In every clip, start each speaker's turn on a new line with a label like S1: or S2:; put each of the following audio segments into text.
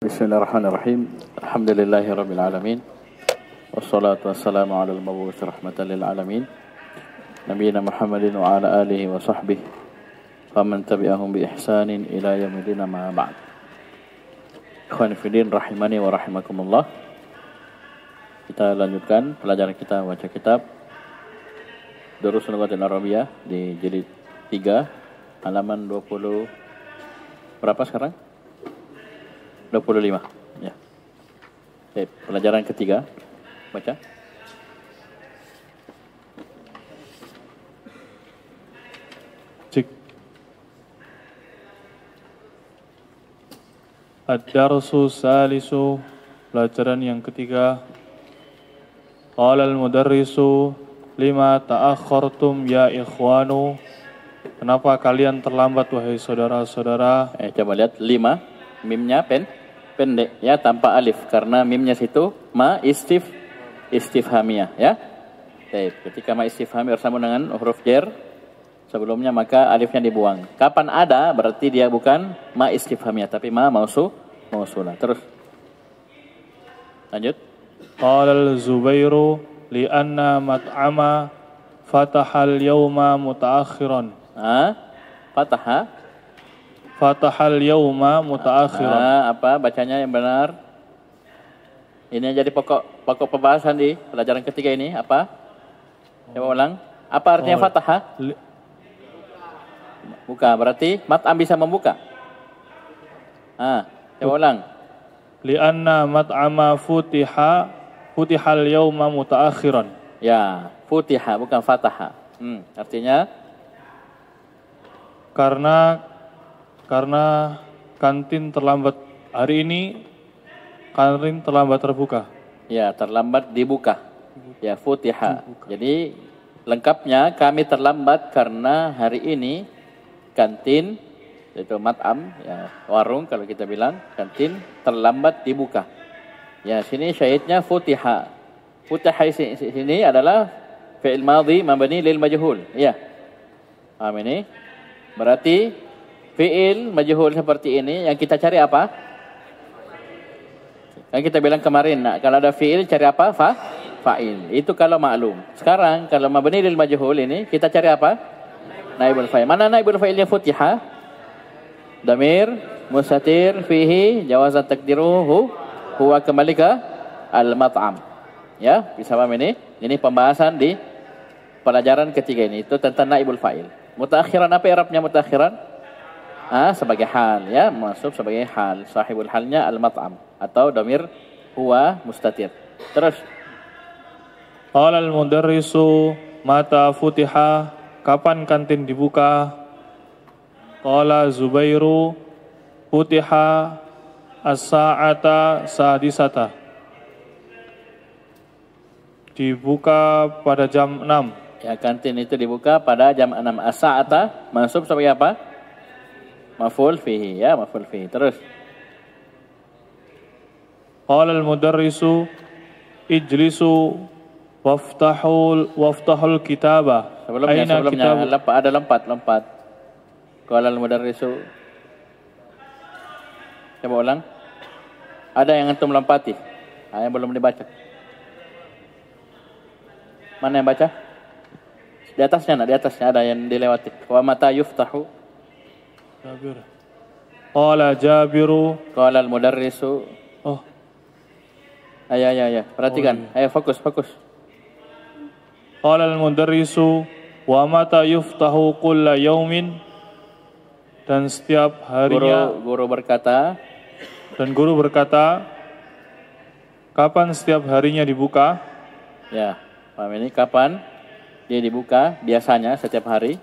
S1: Bismillahirrahmanirrahim. Alhamdulillahirabbil alamin. Wassalatu wassalamu ala al-mab'uts rahmatan lil alamin. Nabiyina Muhammadin wa ala alihi wa sahbihi wa man tabi'ahum bi ihsanin ila yaumil ma ba'd. Ikhwan fillah rahimani wa rahimakumullah. Kita lanjutkan pelajaran kita baca kitab Durusul Lughatil Arabiyyah di jilid 3 halaman 20 berapa sekarang? 25. Ya. Baik, pelajaran ketiga. Baca.
S2: Cik. Ad-darsu salisu, pelajaran yang ketiga. Qala al-mudarrisu lima ta'akhkhartum ya ikhwanu. Kenapa kalian terlambat wahai saudara-saudara?
S1: Coba lihat 5. Mimnya pendek ya, tanpa alif karena mimnya situ ma istifhamiyah ya. Baik, ketika ma istifhamiyah bersama dengan huruf jar sebelumnya maka alifnya dibuang. Kapan ada berarti dia bukan ma istifhamiyah tapi ma mausulah. Terus lanjut.
S2: Qala al-Zubairu li'anna mat'ama fataha al-yawma mutaakhiran. Fatahal yauma mutaakhiran.
S1: Apa bacanya yang benar? Ini jadi pokok pembahasan di pelajaran ketiga ini apa? Coba ulang. Apa artinya fataha? Buka, berarti mat'am bisa membuka. Coba ulang.
S2: Li'anna mat'ama futihal yauma mutaakhiran.
S1: Ya, futiha bukan fataha. Artinya
S2: karena kantin terlambat hari ini, kantin terlambat terbuka.
S1: Ya, terlambat dibuka. Ya, futiha. Jadi lengkapnya kami terlambat karena hari ini kantin yaitu mat'am ya, warung kalau kita bilang kantin terlambat dibuka. Ya, sini syahidnya futiha. Futiha sini adalah fi'il madhi mabni lil majhul. Ya. Paham ini? Berarti fi'il majhul seperti ini yang kita cari apa? Yang kita bilang kemarin, kalau ada fi'il cari apa? Fa'il. Itu kalau maklum. Sekarang kalau mabni lil majhul ini kita cari apa? Naibul fa'il. Mana naibul fa'ilnya futiha? Damir mustatir fihi jawazan takdiruhu huwa kembali ke al-mat'am. Ya, bisa paham ini? Ini pembahasan di pelajaran ketiga ini. Itu tentang naibul fa'il. Mutaakhiran apa i'rabnya mutaakhiran? Sebagai hal ya, masuk sebagai hal. Sahibul halnya al-mat'am atau damir huwa mustatir. Terus
S2: Qala al-mudarrisu mata futiha, kapan kantin dibuka? Qala Zubairu futiha as-sa'ata sadisata, dibuka pada jam 6.
S1: Ya, kantin itu dibuka pada jam 6. As-sa'ata masuk sebagai apa? Maf'ul fihi ya, maf'ul fihi. Terus
S2: Qala al-mudarrisu ijlisu waftahul kitaba.
S1: Sebelumnya ada lompat. Qala al-mudarrisu. Coba ulang. Ada yang antum lompati? Yang belum dibaca. Mana yang baca? Di atasnya ada yang dilewati. Wa mata yuftahu.
S2: Jabir. Qala Jabiru.
S1: Qala al-mudarrisu. Ya. Perhatikan. Ayo fokus.
S2: Qala al-mudarrisu wa mata yuftahu kulla yaumin, dan setiap harinya
S1: guru berkata,
S2: kapan setiap harinya dibuka?
S1: Ya, paham ini kapan dia dibuka biasanya setiap hari?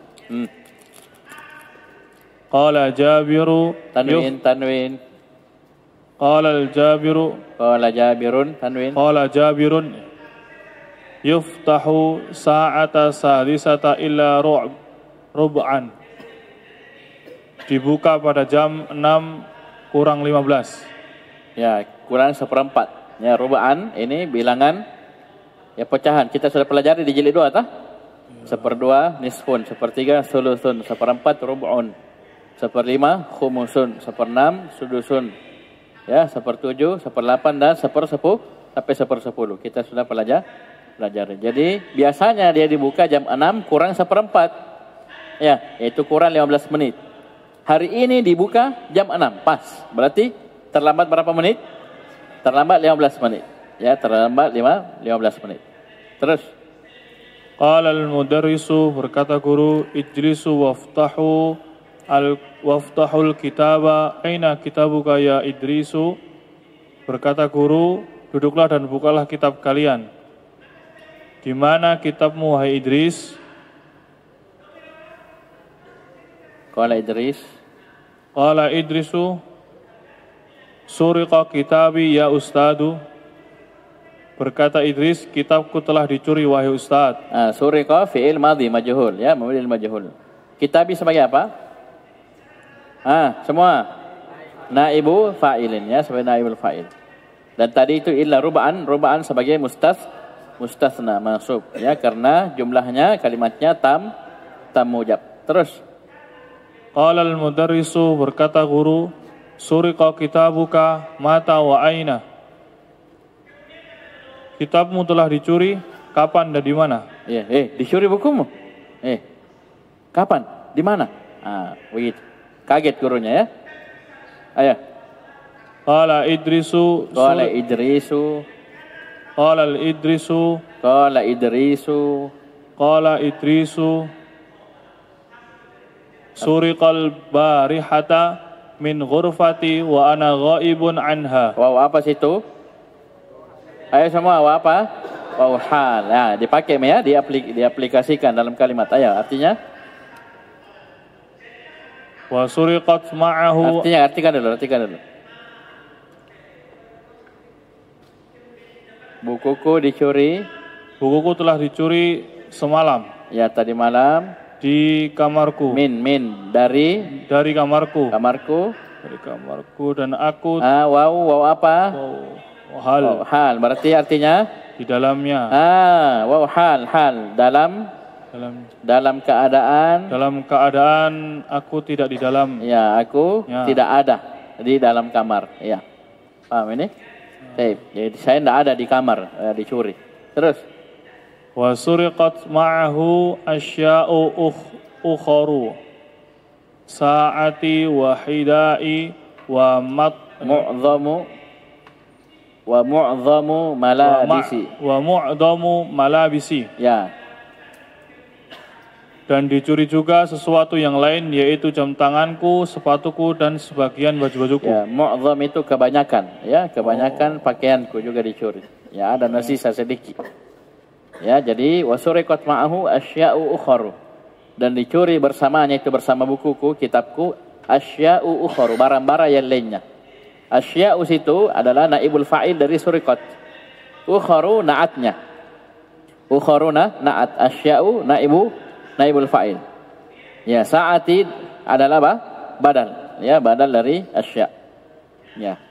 S2: Qala Jabiru.
S1: Tanwin.
S2: Qala al-Jabiru.
S1: Qala Jabirun. Tanwin.
S2: Qala Jabirun yuftahu sa'ata sadisata illa rub'an, dibuka pada jam 6 kurang 15.
S1: Ya, kurang seperempat. Ya, rub'an ini bilangan ya pecahan. Kita sudah pelajari di jilid 2 tah? Seperdua nisfun, sepertiga sulusun, seperempat rub'un, seperlima khumusun, seperenam sudusun, Ya, 1/7, 1/8 dan 1/10 sampai 1/10. Kita sudah pelajari. Jadi biasanya dia dibuka jam 6 kurang 1/4. Ya, yaitu kurang 15 menit. Hari ini dibuka jam 6 pas. Berarti terlambat berapa menit? Terlambat 15 menit. Ya, terlambat 15 menit. Terus.
S2: Qala al-mudarrisu, berkata guru, ijlisu waftahul kitaba, aina kitabuka ya Idrisu. Berkata guru, duduklah dan bukalah kitab kalian. Di mana kitabmu, wahai Idris?
S1: Qala Idris.
S2: Qala Idrisu, suriqa kitabi ya ustadu. Berkata Idris, kitabku telah dicuri wahai ustaz.
S1: Suriqa fi'il madhi majhul, ya, mabni majhul. Kitabi sebagai apa? Semua naibu fa'ilin, ya, sebagai naibul fa'il. Dan tadi itu illa ruba'an sebagai mustasna mansub, ya, karena jumlahnya kalimatnya tam mujab. Terus.
S2: Qala al-mudarrisu, berkata guru, suriqa kitabuka mata wa aina. Kitabmu telah dicuri, kapan dan di mana?
S1: Dicuri bukumu. Kapan? Di mana? Begitu. Kaget gurunya, ya. Ayo.
S2: Qala Idrisu.
S1: Qala Idrisu.
S2: Qala Idrisu.
S1: Qala Idrisu.
S2: Qala Idrisu. Suriqal barihata min ghurfati wa ana ghaibun anha.
S1: Wow, apa situ? Ayo semua, wow apa? Wow hal. Ya, dipakai ya, diaplikasikan dalam kalimat. Ayo, artinya?
S2: Wa suriqat ma'ahu.
S1: Artinya, artikan dulu. Bukuku dicuri.
S2: Bukuku telah dicuri semalam.
S1: Ya, tadi malam.
S2: Di kamarku.
S1: Dari
S2: kamarku. Dari kamarku dan aku.
S1: Wow apa?
S2: Hal.
S1: Berarti artinya?
S2: Di dalamnya.
S1: Wow hal. Dalam keadaan.
S2: Dalam keadaan aku tidak di dalam.
S1: Ya, aku tidak ada di dalam kamar. Ya, paham ini? Jadi saya tidak ada di kamar, dicuri. Terus.
S2: Wa suriqat ma'ahu asya'u ukharu. Sa'ati wa hidai wa mu'dhamu malabisi.
S1: Ya.
S2: Dan dicuri juga sesuatu yang lain, yaitu jam tanganku, sepatuku dan sebagian baju-bajuku.
S1: Ya, mu'dham itu kebanyakan, ya, pakaianku juga dicuri. Ya, ada sisa sedikit. Ya, jadi wasuriqat ma'ahu asya'u ukharu. Dan dicuri bersamanya, itu bersama bukuku, kitabku, asya'u ukharu, barang-barang yang lainnya. Asya'u situ adalah naibul fa'il dari suriqat. Ukharu na'atnya. Ukharuna na'at, asya'u naibul fa'il. Ya, sa'ati adalah apa? Badal. Ya, badal dari asya'. Ya.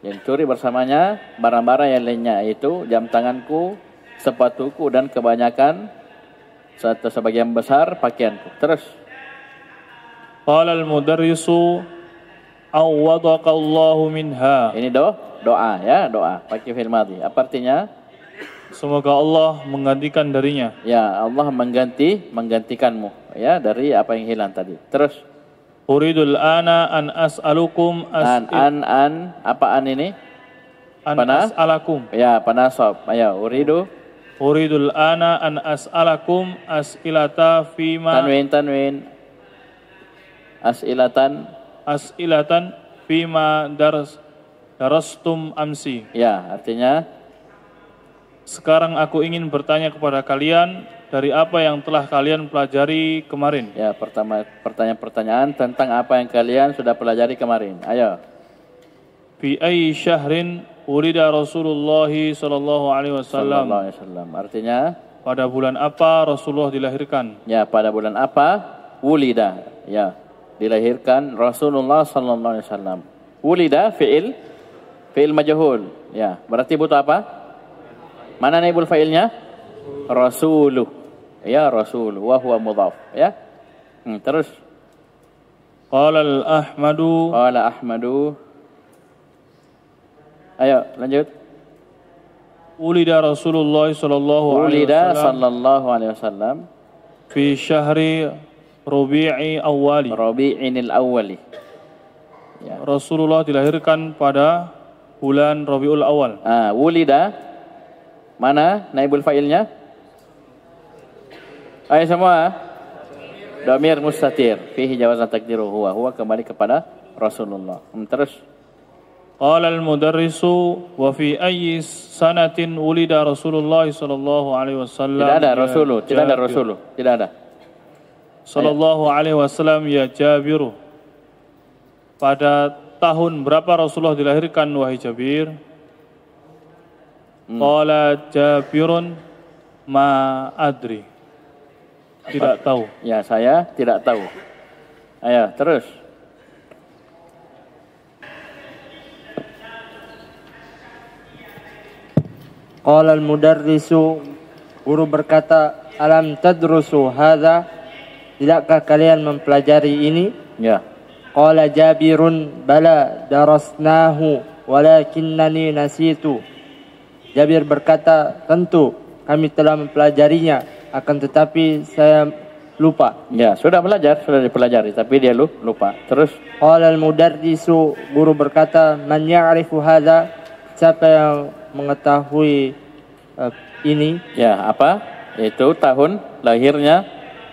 S1: Yang curi bersamanya barang-barang yang lainnya, yaitu jam tanganku, sepatuku dan kebanyakan sebagian besar pakaianku. Terus.
S2: Qala al-mudarrisu awwadaqallahu minha.
S1: Ini doa, ya, doa pakai fi'il madhi. Apa artinya?
S2: Semoga Allah menggantikan darinya.
S1: Ya, Allah menggantikanmu, ya, dari apa yang hilang tadi. Terus.
S2: Uridul ana an as'alukum
S1: apaan ini?
S2: As'alakum.
S1: Ya, panasab. Ayo, Uridul
S2: ana an as'alakum as'ilata fima.
S1: Tanwin. As'ilatan
S2: fima darastum amsi.
S1: Ya, artinya
S2: sekarang aku ingin bertanya kepada kalian dari apa yang telah kalian pelajari kemarin.
S1: Ya, pertama pertanyaan tentang apa yang kalian sudah pelajari kemarin. Ayo. Fi ayyi syahrin ulida Rasulullah sallallahu alaihi wasallam. Artinya
S2: pada bulan apa Rasulullah dilahirkan?
S1: Ya, pada bulan apa ulida? Ya, dilahirkan Rasulullah sallallahu alaihi wasallam. Ulida fi'il majhul. Ya, berarti butuh apa? Mana naibul fa'ilnya? Rasuluh. Ya, Rasul wa huwa mudhaf, ya. Terus.
S2: Qala Ahmadu
S1: Ayo lanjut.
S2: Ulida Rasulullah sallallahu alaihi
S1: Ulida
S2: wasallam
S1: sallallahu alaihi wasallam
S2: fi syahri Rabi'i awali.
S1: Rabi'inil awwali. Ya.
S2: Rasulullah dilahirkan pada bulan Rabiul Awal.
S1: Wulida. Mana naibul fa'ilnya? Ayo semua. Dhamir mustatir. Fihi jawazan takdiru huwa. Huwa kembali kepada Rasulullah. Terus.
S2: Qala al-mudarrisu wa fi ayyi sanatin wulida Rasulullah sallallahu alaihi wasallam.
S1: Tidak ada Rasulu, tidak ada Rasulu, tidak ada.
S2: Sallallahu alaihi wasallam ya Jabiru. Pada tahun berapa Rasulullah dilahirkan wahai Jabir? Qala Jabirun ma adri. Tidak tahu.
S1: Ya, saya tidak tahu. Ayo, terus.
S3: Qala al-mudarrisu, guru berkata, alam tadrusu hadza? Tidakkah kalian mempelajari ini?
S1: Ya.
S3: Qala Jabirun, bala darasnahu walakinnani nasitu. Jabir berkata, tentu kami telah mempelajarinya, akan tetapi saya lupa.
S1: Ya, sudah belajar, sudah dipelajari, tapi dia lupa. Terus.
S3: Qala al-mudarrisu, guru berkata, man ya'rifu hadza? Siapa yang mengetahui ini?
S1: Ya, apa? Itu tahun lahirnya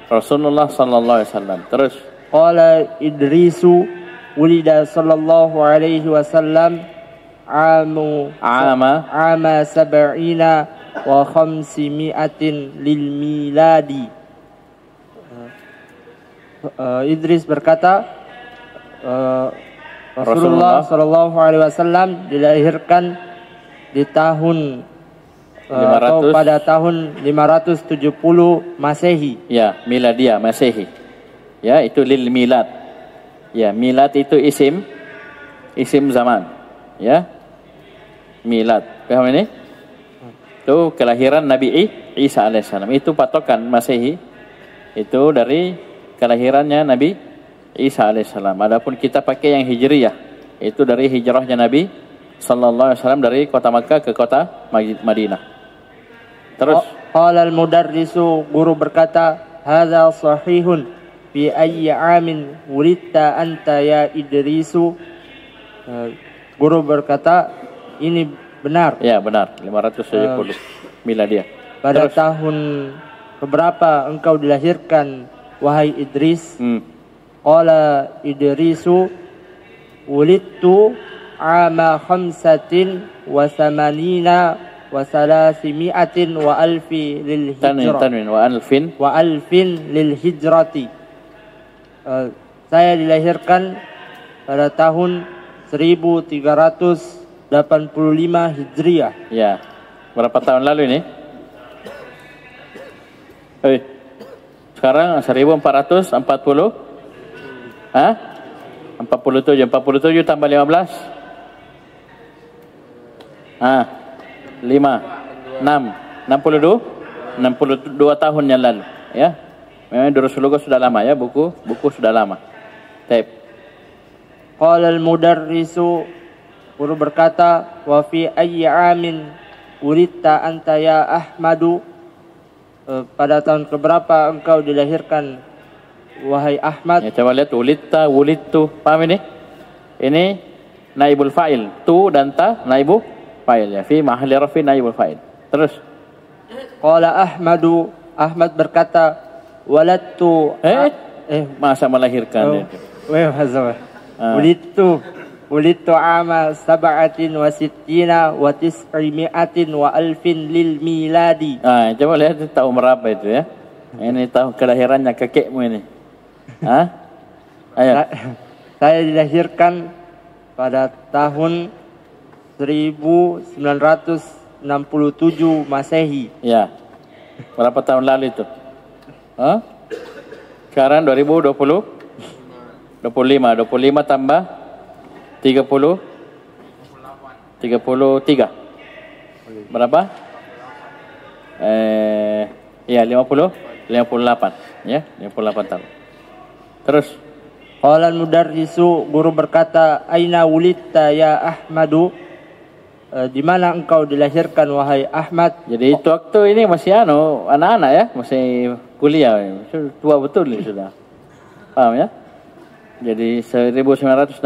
S1: Rasulullah sallallahu alaihi wasallam. Terus.
S3: Qala Idrisu wulida sallallahu alaihi wasallam ama sab'ina wa khamsimi'atin lil miladi. Idris berkata, Rasulullah sallallahu alaihi wasallam dilahirkan di tahun atau pada tahun 570 Masehi.
S1: Ya, miladiah Masehi. Ya, itu lil milad. Ya, milad itu isim zaman. Ya. Milad. Paham ini? Itu kelahiran Nabi Isa alaihissalam. Itu patokan Masehi. Itu dari kelahirannya Nabi Isa alaihissalam. Adapun kita pakai yang Hijriyah, itu dari hijrahnya Nabi sallallahu alaihi wasallam dari kota Makkah ke kota Madinah. Terus.
S3: Qala al-mudarrisu, guru berkata, hadza sahihun fi ayyi amin wulidta anta ya Idrisu. Guru berkata, ini benar.
S1: Ya, benar. 570 miladiah.
S3: Pada tahun keberapa engkau dilahirkan wahai Idris? Qala Idrisu wulidtu ama khamsatin wa samanina wa salasimi'atin wa alfi lil hijrah.
S1: Tanwin
S3: wa alfin lil hijrati. Saya dilahirkan pada tahun 1385 Hijriah.
S1: Ya. Berapa tahun lalu ini? Sekarang 1440. 47 tambah 15. 5 6 62 tahun yang lalu, ya. Memang Rasulullah sudah lama, ya, buku sudah lama. Taib.
S3: Qala al-mudarrisu, guru berkata, wa fi ayyi amin wulidta anta ya Ahmadu? Pada tahun keberapa engkau dilahirkan wahai Ahmad?
S1: Ya, coba lihat wulidtu. Paham ini? Ini naibul fa'il. Tu dan ta naibul fa'il, ya. Fi mahalli rafi naibul fa'il. Terus.
S3: Qala Ahmadu, Ahmad berkata, waladtu
S1: masa melahirkan itu.
S3: Wulidtu ama sab'atin wa sittina wa tis'imi'atin wa alfin lil miladi.
S1: Coba lihat tahun berapa itu, ya. Ini tahun kelahirannya kakekmu ini. Ayo.
S3: Saya dilahirkan pada tahun 1967 Masehi.
S1: Ya. Berapa tahun lalu itu? Sekarang 2020? 25 tambah 30? 33. Berapa? Ya, 58. Ya, 58 tahun. Terus.
S3: Qala al-mudarrisu, guru berkata, aina wulidta ya Ahmadu? di mana engkau dilahirkan wahai Ahmad?
S1: Jadi itu waktu ini masih anak-anak ya, masih kuliah. Tua betul ini sudah. Paham ya? Jadi 1967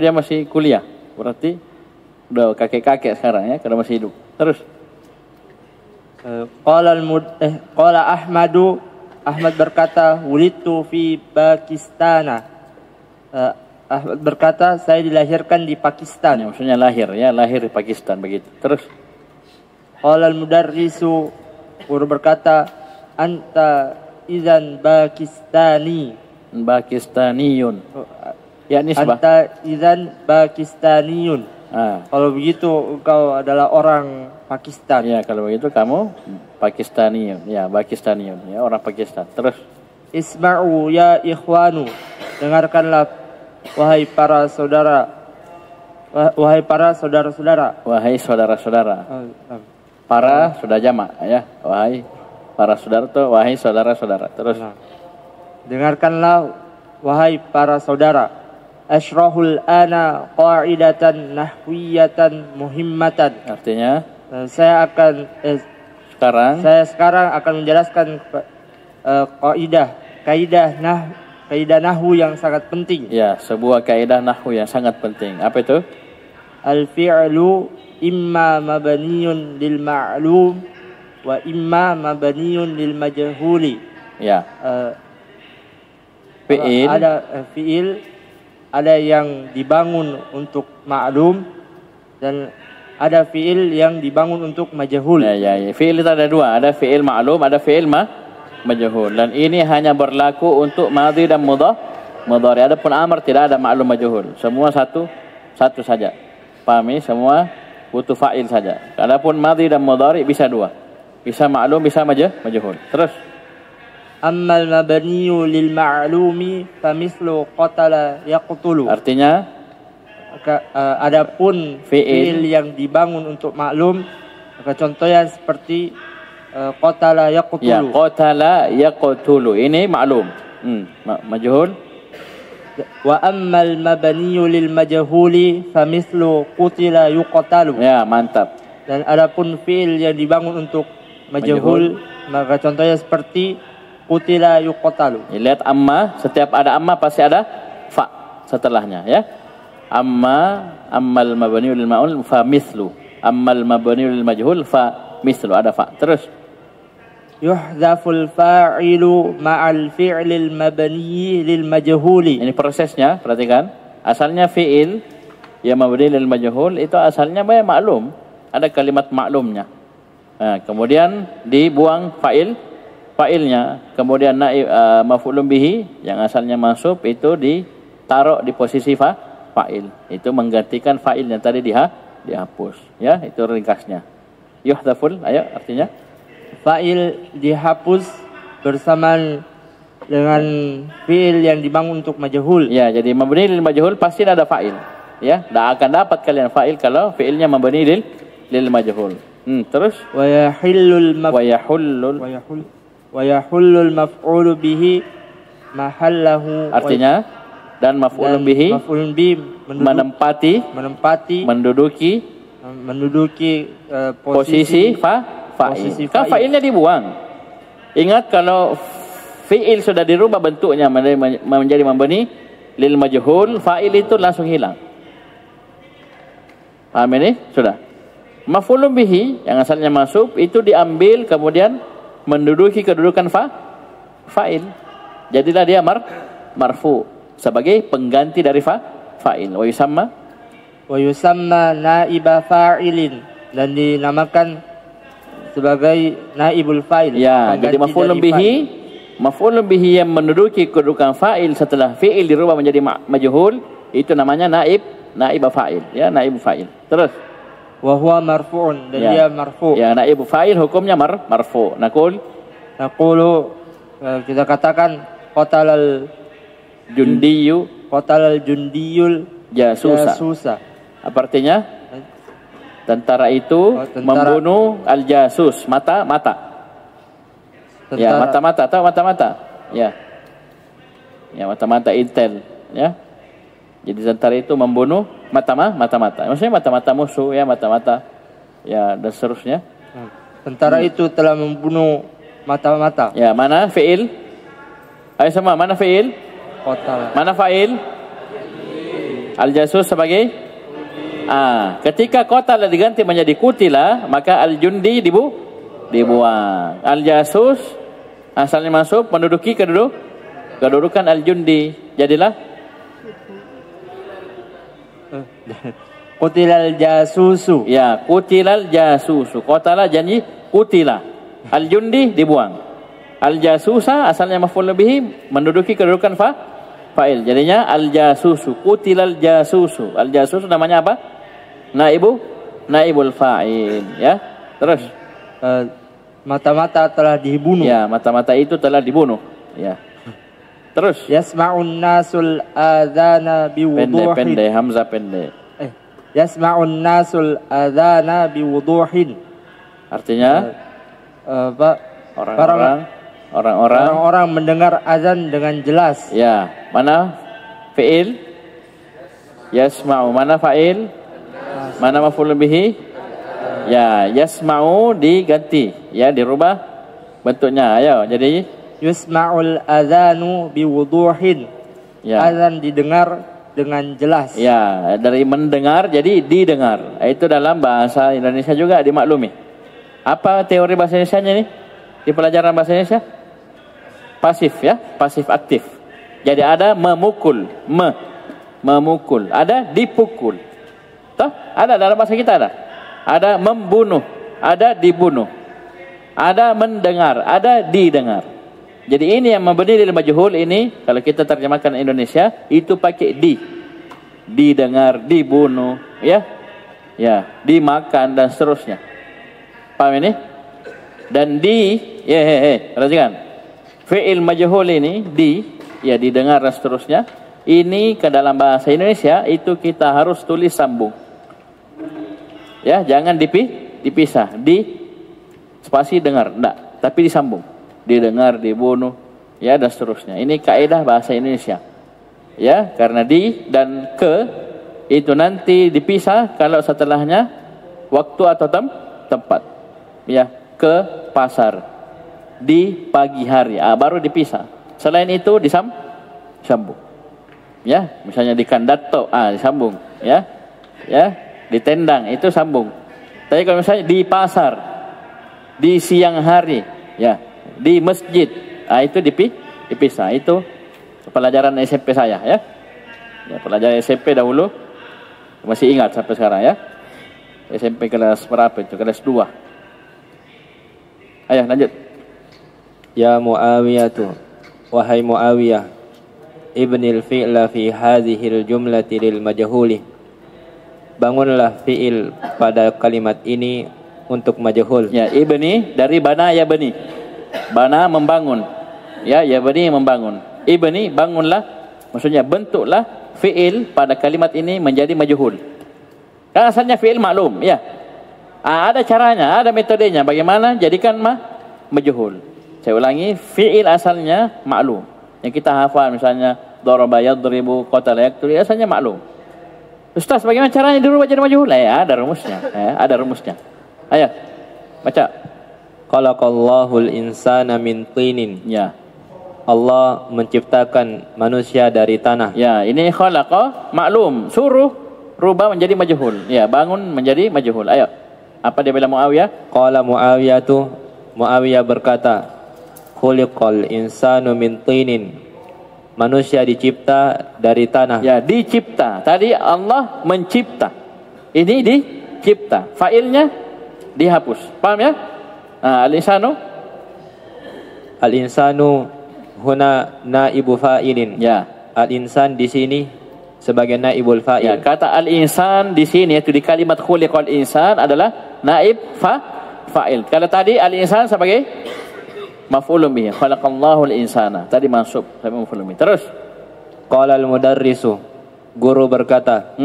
S1: dia masih kuliah. Berarti udah kakek-kakek sekarang ya, kalau masih hidup. Terus
S3: Qala Ahmadu, Ahmad berkata, wulidtu fi Pakistan. Ahmad berkata, saya dilahirkan di Pakistan.
S1: ya, maksudnya lahir di Pakistan begitu. Terus
S3: Qala al-mudarrisu, guru berkata, anta idzan Pakistani.
S1: Pakistaniyun. Ya nisbah.
S3: Anta idzan Pakistaniyun. Kalau begitu engkau adalah orang Pakistan.
S1: Ya, kalau begitu kamu Pakistaniyun. Ya, Pakistaniyun. Ya, orang Pakistan. Terus
S3: Isma'u ya ikhwanu. Dengarkanlah wahai para saudara. Wahai para saudara-saudara.
S1: wahai saudara-saudara. Para sudah jamak ya. Wahai para saudara tuh wahai saudara-saudara. Terus
S3: dengarkanlah wahai para saudara. Asyrahul ana qa'idatan nahwiyatan muhimmatan.
S1: artinya
S3: Saya sekarang akan menjelaskan kaidah nahwu yang sangat penting.
S1: ya, sebuah kaidah nahwu yang sangat penting. Apa itu?
S3: Al-fi'lu imma mabniyun lil ma'lum wa imma mabniyun lil majhuli.
S1: Ya. Fi'il
S3: Fi'il ada yang dibangun untuk maklum dan ada fi'il yang dibangun untuk majhul.
S1: Ya. Fi'il itu ada dua, ada fi'il ma'lum, ada fi'il majhul. Dan ini hanya berlaku untuk madhi dan mudhari. Adapun amr tidak ada ma'lum majhul. Semua satu saja. Pahami? Semua butuh fa'il saja. Adapun madhi dan mudhari bisa dua. Bisa ma'lum, bisa majhul. Terus
S3: Ammal mabniyu lil ma'lumi famithlu qatala yaqtulu.
S1: artinya
S3: adapun fi'il yang dibangun untuk maklum, maka contohnya seperti qatala yaqtulu.
S1: ya, qatala yaqtulu. Ini ma'lum. Majhul.
S3: Wa ammal mabniyu lil majhuli famithlu qutila yuqtalu.
S1: Ya, mantap.
S3: Dan adapun fi'il yang dibangun untuk majhul, maka contohnya seperti qutila yuqtalu.
S1: Lihat amma, setiap ada amma pasti ada fa setelahnya ya. Ammal mabni lil ma'ul fa mithlu. Ammal mabni lil majhul fa mithlu, ada fa. Terus
S3: Yuhdhaful fa'ilu ma'al fi'lil mabni lil majhuli.
S1: ini prosesnya, perhatikan. Asalnya fi'il yang mabni lil majhul itu asalnya maklum, ada kalimat maklumnya. Kemudian dibuang fa'ilnya, kemudian maf'ulun bihi yang asalnya mansub itu ditaruh di posisi fa'il. Itu menggantikan fa'il yang tadi dihapus. Ya, itu ringkasnya. Yuhdhaful, ayo artinya
S3: Fa'il dihapus bersamaan dengan fi'il yang dibangun untuk majhul.
S1: ya, jadi mabni lil majhul pasti ada fa'il. Ya, tidak akan dapat kalian fa'il kalau fi'ilnya mabni lil majhul. Terus
S3: wa yahullul maf'ulu bihi mahallahu.
S1: Artinya dan maf'ulun bihi menempati menduduki posisi fa'il. Kan fa'ilnya dibuang. Ingat kalau fi'il sudah dirubah bentuknya menjadi mabni lil majhul, fa'il itu langsung hilang. Paham ini? Sudah. Maf'ulun bihi yang asalnya masuk itu diambil kemudian menduduki kedudukan fa'il. Jadilah dia marfu sebagai pengganti dari fa'il. Wa yusamma
S3: naiba fa'ilin, dan dinamakan sebagai naibul fa'il.
S1: Ya, jadi maf'ulun bihi yang menduduki kedudukan fa'il setelah fi'il dirubah menjadi majhul itu namanya naib fa'il, ya, naib fa'il. Terus
S3: wa huwa marfu'un, dan dia marfu'.
S1: Ya, naib fa'il hukumnya marfu'. Naqulu
S3: kita katakan qatalal jundiyul jasusa.
S1: Apa artinya? Tentara itu membunuh al-jasus, mata. Ya, mata-mata, tahu mata-mata? Ya. Ya, mata-mata intel, ya. Jadi tentara itu membunuh mata-mata. Maksudnya mata-mata musuh ya, mata-mata ya dan seterusnya.
S3: Tentara itu telah membunuh mata-mata.
S1: Ya, mana fi'il? Ayo semua, mana fi'il?
S3: Qatala.
S1: Mana fa'il? Al-jasus sebagai ketika qatala diganti menjadi kutila, maka al-jundi dibuang. Al-jasus asalnya masuk menduduki kedudukan al-jundi. Jadilah
S3: Qutilal jasusu.
S1: ya, kutilal jasusu. Qatala janji kutila. Al-jundi dibuang. Al-jasusa asalnya maf'ul bihi menduduki kedudukan fa'il. Jadinya al-jasusu, kutilal jasusu. Al-jasus namanya apa? Naibul fa'il, ya. Terus
S3: Mata-mata telah dibunuh.
S1: ya, mata-mata itu telah dibunuh, ya. Terus
S3: Yasma'un nasul adzana biwuduhin.
S1: pendek hamzah pendek.
S3: Yasma'un nasul adzana biwuduhin.
S1: Artinya orang-orang
S3: mendengar azan dengan jelas.
S1: ya. Mana fi'il? Yasma'u. Mana fa'il? Mana maf'ul bihi? Ya, yasma'u diganti, ya, dirubah bentuknya. Ayo, jadi
S3: Yusma'ul adzanu biwuduhin.
S1: ya.
S3: Azan didengar dengan jelas.
S1: Ya, dari mendengar jadi didengar. Itu dalam bahasa Indonesia juga dimaklumi. Apa teori bahasa Indonesianya nih? Di pelajaran bahasa Indonesia? Pasif ya, pasif aktif. Jadi ada memukul, memukul, ada dipukul. Toh? Ada dalam bahasa kita ada. Ada membunuh, ada dibunuh. Ada mendengar, ada didengar. Jadi ini yang memberi lil majhul ini kalau kita terjemahkan Indonesia itu pakai didengar, dibunuh, ya. Ya, dimakan dan seterusnya. Paham ini? Dan perhatikan. Fi'il majhul ini ya didengar dan seterusnya. Ini ke dalam bahasa Indonesia itu kita harus tulis sambung. Ya, jangan dipisah. Spasi dengar, enggak, tapi disambung. Didengar, dibunuh, ya dan seterusnya. Ini kaidah bahasa Indonesia. Ya, karena di dan ke itu nanti dipisah kalau setelahnya waktu atau tempat. Ya, ke pasar di pagi hari, baru dipisah. Selain itu disambung. Ya, misalnya di Kandato, disambung, ya. Ya, di tendang itu sambung. Tapi kalau misalnya di pasar, di siang hari, ya, di masjid, itu dipisah. Itu pelajaran SMP saya, ya. Ya, pelajaran SMP dahulu masih ingat sampai sekarang, ya. SMP kelas berapa itu? Kelas 2. Ayo lanjut.
S4: Ya Muawiyatu, wahai Muawiyah, ibnil fi'la fi hadhil jumlati lil majhuli. Bangunlah fi'il pada kalimat ini untuk majhul.
S1: Ya, ibni dari bana ya bani. Bana membangun. Ya bani membangun. Ibni bangunlah, maksudnya bentuklah fi'il pada kalimat ini menjadi majhul. Kan asalnya fi'il maklum, ya. Ada caranya, ada metodenya bagaimana jadikan majhul. Saya ulangi, fi'il asalnya maklum. Yang kita hafal misalnya daraba yadribu, qatala yaqtulu, asalnya maklum. Ustaz, bagaimana caranya dirubah jadi majhul? Ya, ada rumusnya. Ada rumusnya. Ayo, baca.
S4: Khalaqallahul insana min tinin.
S1: Ya.
S4: Allah menciptakan manusia dari tanah.
S1: Ya, ini khalaqa maklum, suruh rubah menjadi majhul. Ya, bangun menjadi majhul. Ayo. Apa dia bilang Muawiyah?
S4: Qala Muawiyah berkata, khuliqal insanu min tinin. Manusia dicipta dari tanah.
S1: Ya, dicipta. Tadi Allah mencipta. Ini dicipta. Fa'ilnya dihapus. Paham ya? Al-insanu?
S4: Al-insanu huna naibu fa'ilin.
S1: Ya.
S4: Al-insan di sini sebagai naibul fa'il.
S1: Ya, kata al-insan di sini yaitu di kalimat khuliqal insan adalah naib fa'il. Kalau tadi al-insan sebagai maf'ulun bihi, khalaqallahu al-insana. Tadi mansub sampai maf'ulun bihi. Terus
S4: qala al-mudarrisu, guru berkata,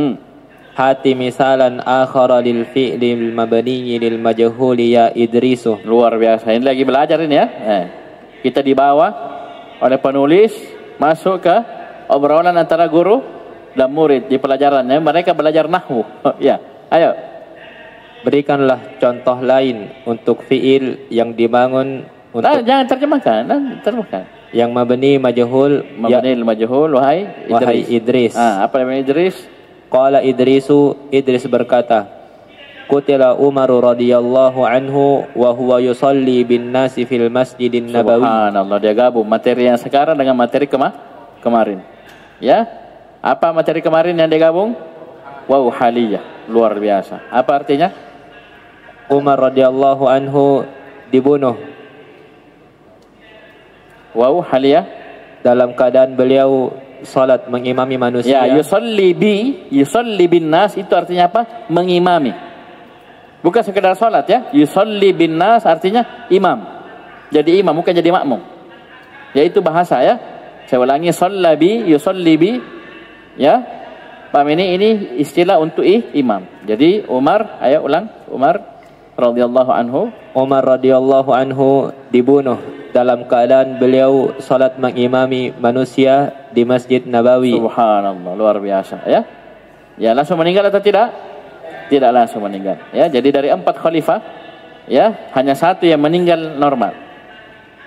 S4: hati misalan akhara lil fi'lil mabniyyi lil majhuli ya Idrisu.
S1: Luar biasa. Ini lagi belajar ini ya. Kita dibawa oleh penulis masuk ke obrolan antara guru dan murid di pelajarannya, mereka belajar nahwu. Ya, ayo.
S4: Berikanlah contoh lain untuk fiil yang dibangun untuk
S1: Jangan terjemahkan, terjemahkan.
S4: Yang mabni majhul,
S1: Mabni majhul, wahai
S4: Idris.
S1: Apa namanya Idris?
S4: Qala Idris berkata, Qutila Umar radhiyallahu anhu wa huwa yusalli bin nasi fil masjidin nabawi.
S1: Subhanallah, dia gabung materi yang sekarang dengan materi kemarin. Ya. Apa materi kemarin yang dia gabung? Wow, haliyah, luar biasa. Apa artinya?
S4: Umar radhiyallahu anhu dibunuh.
S1: Wow, haliyah,
S4: dalam keadaan beliau salat mengimami manusia.
S1: Ya, yusalli bin nas itu artinya apa? Mengimami. Bukan sekedar salat ya. Yusalli bin nas artinya imam. Jadi imam, bukan jadi makmum. Ya, itu bahasa ya. Saya ulangi, yusalli bi. Ya. Paham ini istilah untuk imam. Jadi Umar, ayo ulang. Umar radhiyallahu anhu.
S4: Umar radhiyallahu anhu dibunuh dalam keadaan beliau salat mengimami manusia di Masjid Nabawi.
S1: Subhanallah, luar biasa ya. Ya, langsung meninggal atau tidak? Tidak langsung meninggal. Ya, jadi dari 4 khalifah, ya, hanya 1 yang meninggal normal.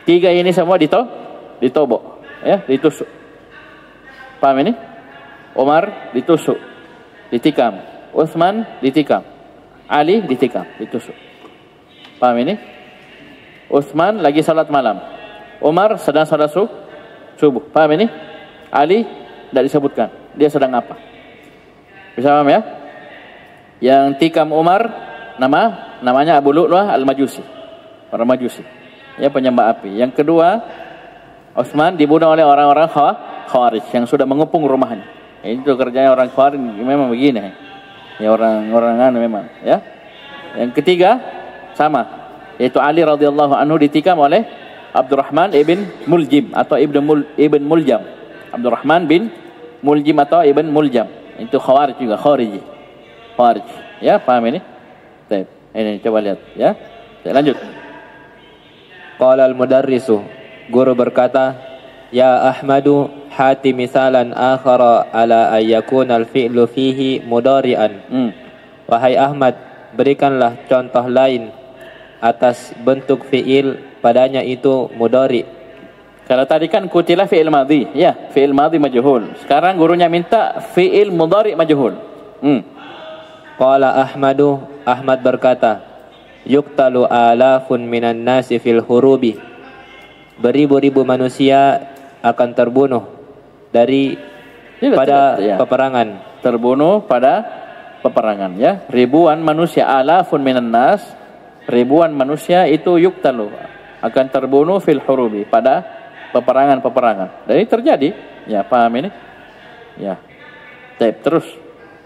S1: 3 ini semua ditobok, ya, ditusuk. Paham ini? Umar ditusuk, ditikam. Utsman ditikam. Ali ditikam, ditusuk. Paham ini? Utsman lagi salat malam. Umar sedang salat subuh. Paham ini? Ali tidak disebutkan. Dia sedang apa? Bisa paham ya? Yang tikam Umar namanya Abu Lu'lu'ah Al-Majusi. Orang Majusi. Ya, penyembah api. Yang kedua, Utsman dibunuh oleh orang-orang Khawarij yang sudah mengepung rumahnya. Itu kerjanya orang Khawarij memang begini. Ya, orang-orang memang, ya. Yang ketiga sama, yaitu Ali radhiyallahu anhu ditikam oleh Abdurrahman ibn Muljim atau ibn Muljam. Abdurrahman bin Muljim atau ibn Muljam. Itu Khawarij juga, Khawarij. Ya, paham ini? Baik. Ini coba lihat ya. Saya lanjut.
S4: Qala al-mudarrisu, guru berkata, Ya Ahmadu hati misalan akhara ala ayyakuna al-fi'lu fihi mudari'an. Wahai Ahmad, berikanlah contoh lain atas bentuk fi'il padanya itu mudari.
S1: Kalau tadi kan kutilah fi'il madhi, ya, fi'il madhi majhul. Sekarang gurunya minta fi'il mudhari majhul.
S4: Qala Ahmad berkata, Yuktalu alafun minan nasi fil hurubi. Beribu-ribu manusia akan terbunuh pada peperangan.
S1: Terbunuh pada peperangan, ya. Ribuan manusia, alafun minan nas, ribuan manusia itu yuktalu, akan terbunuh fil hurubi, pada peperangan. Jadi terjadi, ya, paham ini? Ya. Terus.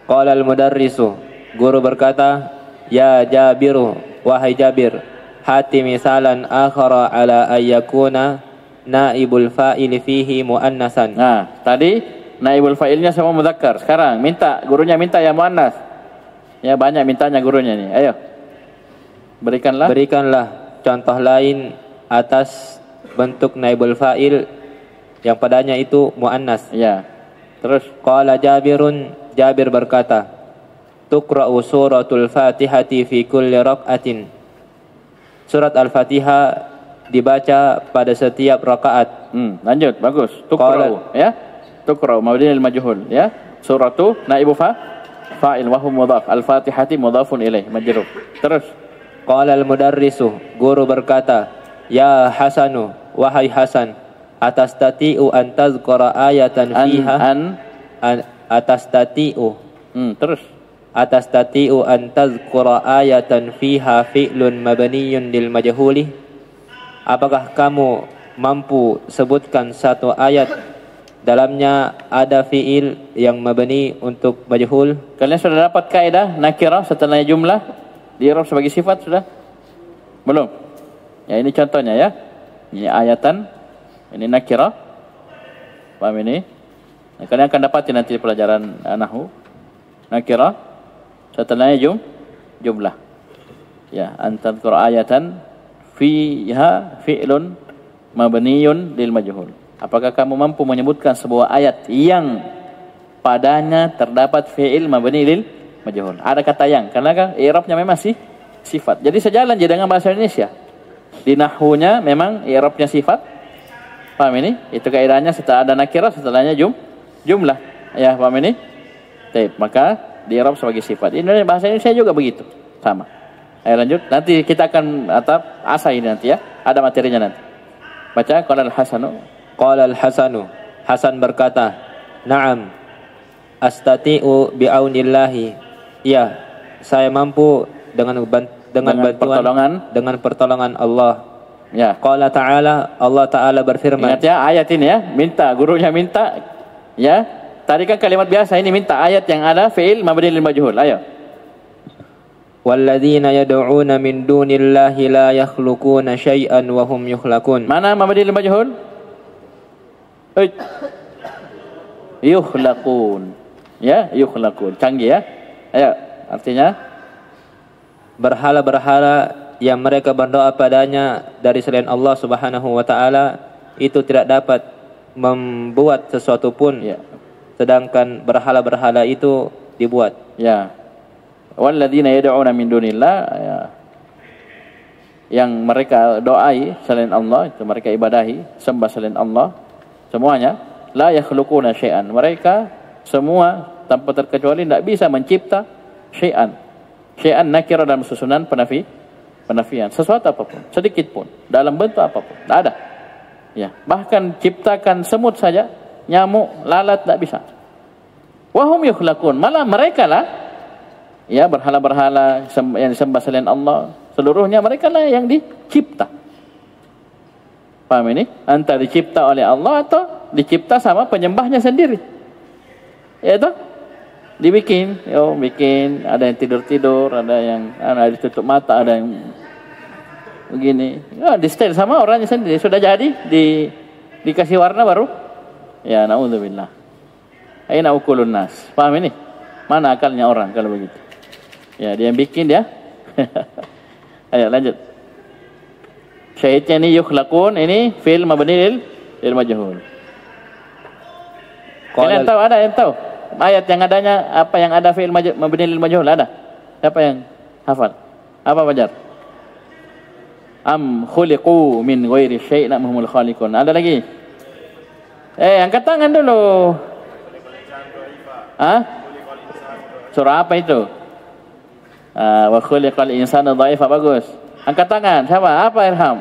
S4: Qala al-mudarrisu, guru berkata, Ya Jabiru, wahai Jabir, hati misalan akhara ala ayyakuna naibul fa'il fihi muannasan.
S1: Nah, tadi naibul fa'ilnya sama mudzakkar. Sekarang gurunya minta yang muannas. Ya, banyak mintanya gurunya nih. Ayo. Berikanlah
S4: contoh lain atas bentuk naibul fa'il yang padanya itu muannas.
S1: Ya. Terus
S4: qala Jabir berkata, Tuqra'u suratul Fatihati fi kulli rak'atin. Surat Al-Fatihah dibaca pada setiap rakaat.
S1: Lanjut, bagus. Tuqra'u, ya. Tuqra'u mabni al-majhul, ya. Suratu naibu fa'il wa hum mudhaf. Al-Fatihati mudhafun ilaih majrur. Terus
S4: qala al-mudarrisu, guru berkata, Ya Hasanu, wahai Hasan, atastati'u an tazkara ayatan fiha atastati'u.
S1: Terus
S4: atastati'u an tazkura ayatan fiha fi'lun mabniyun lil majhuli. Apakah kamu mampu sebutkan satu ayat dalamnya ada fi'il yang mabni untuk majhul?
S1: Kalian sudah dapat kaidah nakirah setelah jumlah di i'rab sebagai sifat sudah? Belum? Ya, ini contohnya ya. Ini ayatan, ini nakirah. Paham ini? Nah, kalian akan dapat nanti di pelajaran nahwu. Nakirah setelahnya jumlah. Ya, antadzkur ayatan fiha fi'lun mabniyun lil majhul. Apakah kamu mampu menyebutkan sebuah ayat yang padanya terdapat fi'il mabni lil majhul. Ada kata yang, karena kan i'rabnya memang sifat. Jadi sejalan je dengan bahasa Indonesia. Di nahwunya memang i'rabnya sifat. Paham ini? Itu kaidahnya setelah ada nakirah, setelahnya jumlah. Ya, paham ini? Baik, maka di i'rab sebagai sifat. Ini bahasa Indonesia juga begitu. Sama. Ayo lanjut. Nanti kita akan asa ini nanti ya. Ada materinya nanti. Baca qala al-Hasanu.
S4: Qala al-Hasanu. Hasan berkata, "Na'am. Astati'u bi'aunillahi." Ya, saya mampu dengan bantuan dengan pertolongan Allah.
S1: Ya.
S4: Qala ta'ala, Allah Ta'ala berfirman.
S1: Ingat ya ayat ini ya, minta gurunya minta ya. Tadi kan kalimat biasa, ini minta ayat yang ada fi'il mabni lil majhul. Ayo.
S4: Walladzina yad'una min dunillahi la yakhluquna syai'an wa hum yukhlaqun.
S1: Mana mabni lil majhul? Yukhlaqun. Ya, yukhlaqun. Canggih ya. Ayo, artinya
S4: berhala-berhala yang mereka berdoa padanya dari selain Allah Subhanahu wa taala itu tidak dapat membuat sesuatu pun ya. Sedangkan berhala-berhala itu dibuat.
S1: Ya. Walladzina yad'una min dunillah ya. Yang mereka doai selain Allah, itu mereka ibadahi, sembah selain Allah, semuanya la yakhluquna syai'an. Mereka semua tanpa terkecuali tidak bisa mencipta syai'an. Syai'an nakira dalam susunan penafian, sesuatu apapun, sedikit pun, dalam bentuk apapun, tidak ada. Ya, bahkan ciptakan semut saja, nyamuk, lalat tidak bisa. Wahum yukhlaqun, malah mereka lah, ya berhala-berhala yang disembah selain Allah, seluruhnya mereka lah yang dicipta. Paham ini? Antara dicipta oleh Allah atau dicipta sama penyembahnya sendiri. Ya itu? Dibikin, bikin, ada yang tidur-tidur, ada yang ditutup mata, ada yang begini. Ya, di style sama orangnya sendiri, sudah jadi, dikasih warna baru. Ya, naudzubillah. Aina ukulun nas. Paham ini? Mana akalnya orang kalau begitu? Ya, dia yang bikin dia. Ayo lanjut. Syahidnya ini yukhlaqun, ini fi'il mabni lil majhul. Kalian tahu, ada yang tahu? Ayat yang adanya apa yang ada fi'il mabni lil majhul ada? Siapa yang hafal? Apa Fajar? Am khuliqu min ghairi syai'in am humul khaliqun. Ada lagi? Angkat tangan dulu. Hah? Surah apa itu? Wa khuliqal insanu dha'ifa, bagus. Angkat tangan. Siapa? Apa Irham?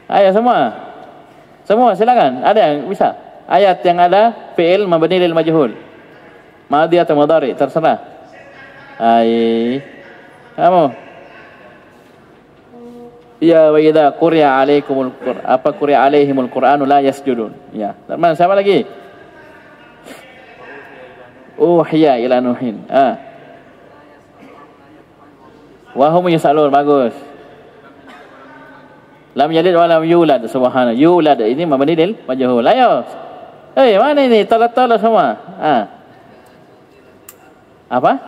S1: Ayo semua. Semua silakan. Ada yang bisa? Ayat yang ada fi'il mabni lil majhul. Madhi atau mudhari, terserah. Kamu. Ya wa idza quri'a alaikumul qur'an, apa quri'a alaihimul qur'anu la yasjudun. Ya. Mana siapa lagi? Uhiya ila nuhin. Wa hum yus'alun, bagus. Lam yalid wa lam yulad, subhanallah. Yulad ini mabni lil majhul. Ayo. Mana ini? Tolak-tolak semua. Apa?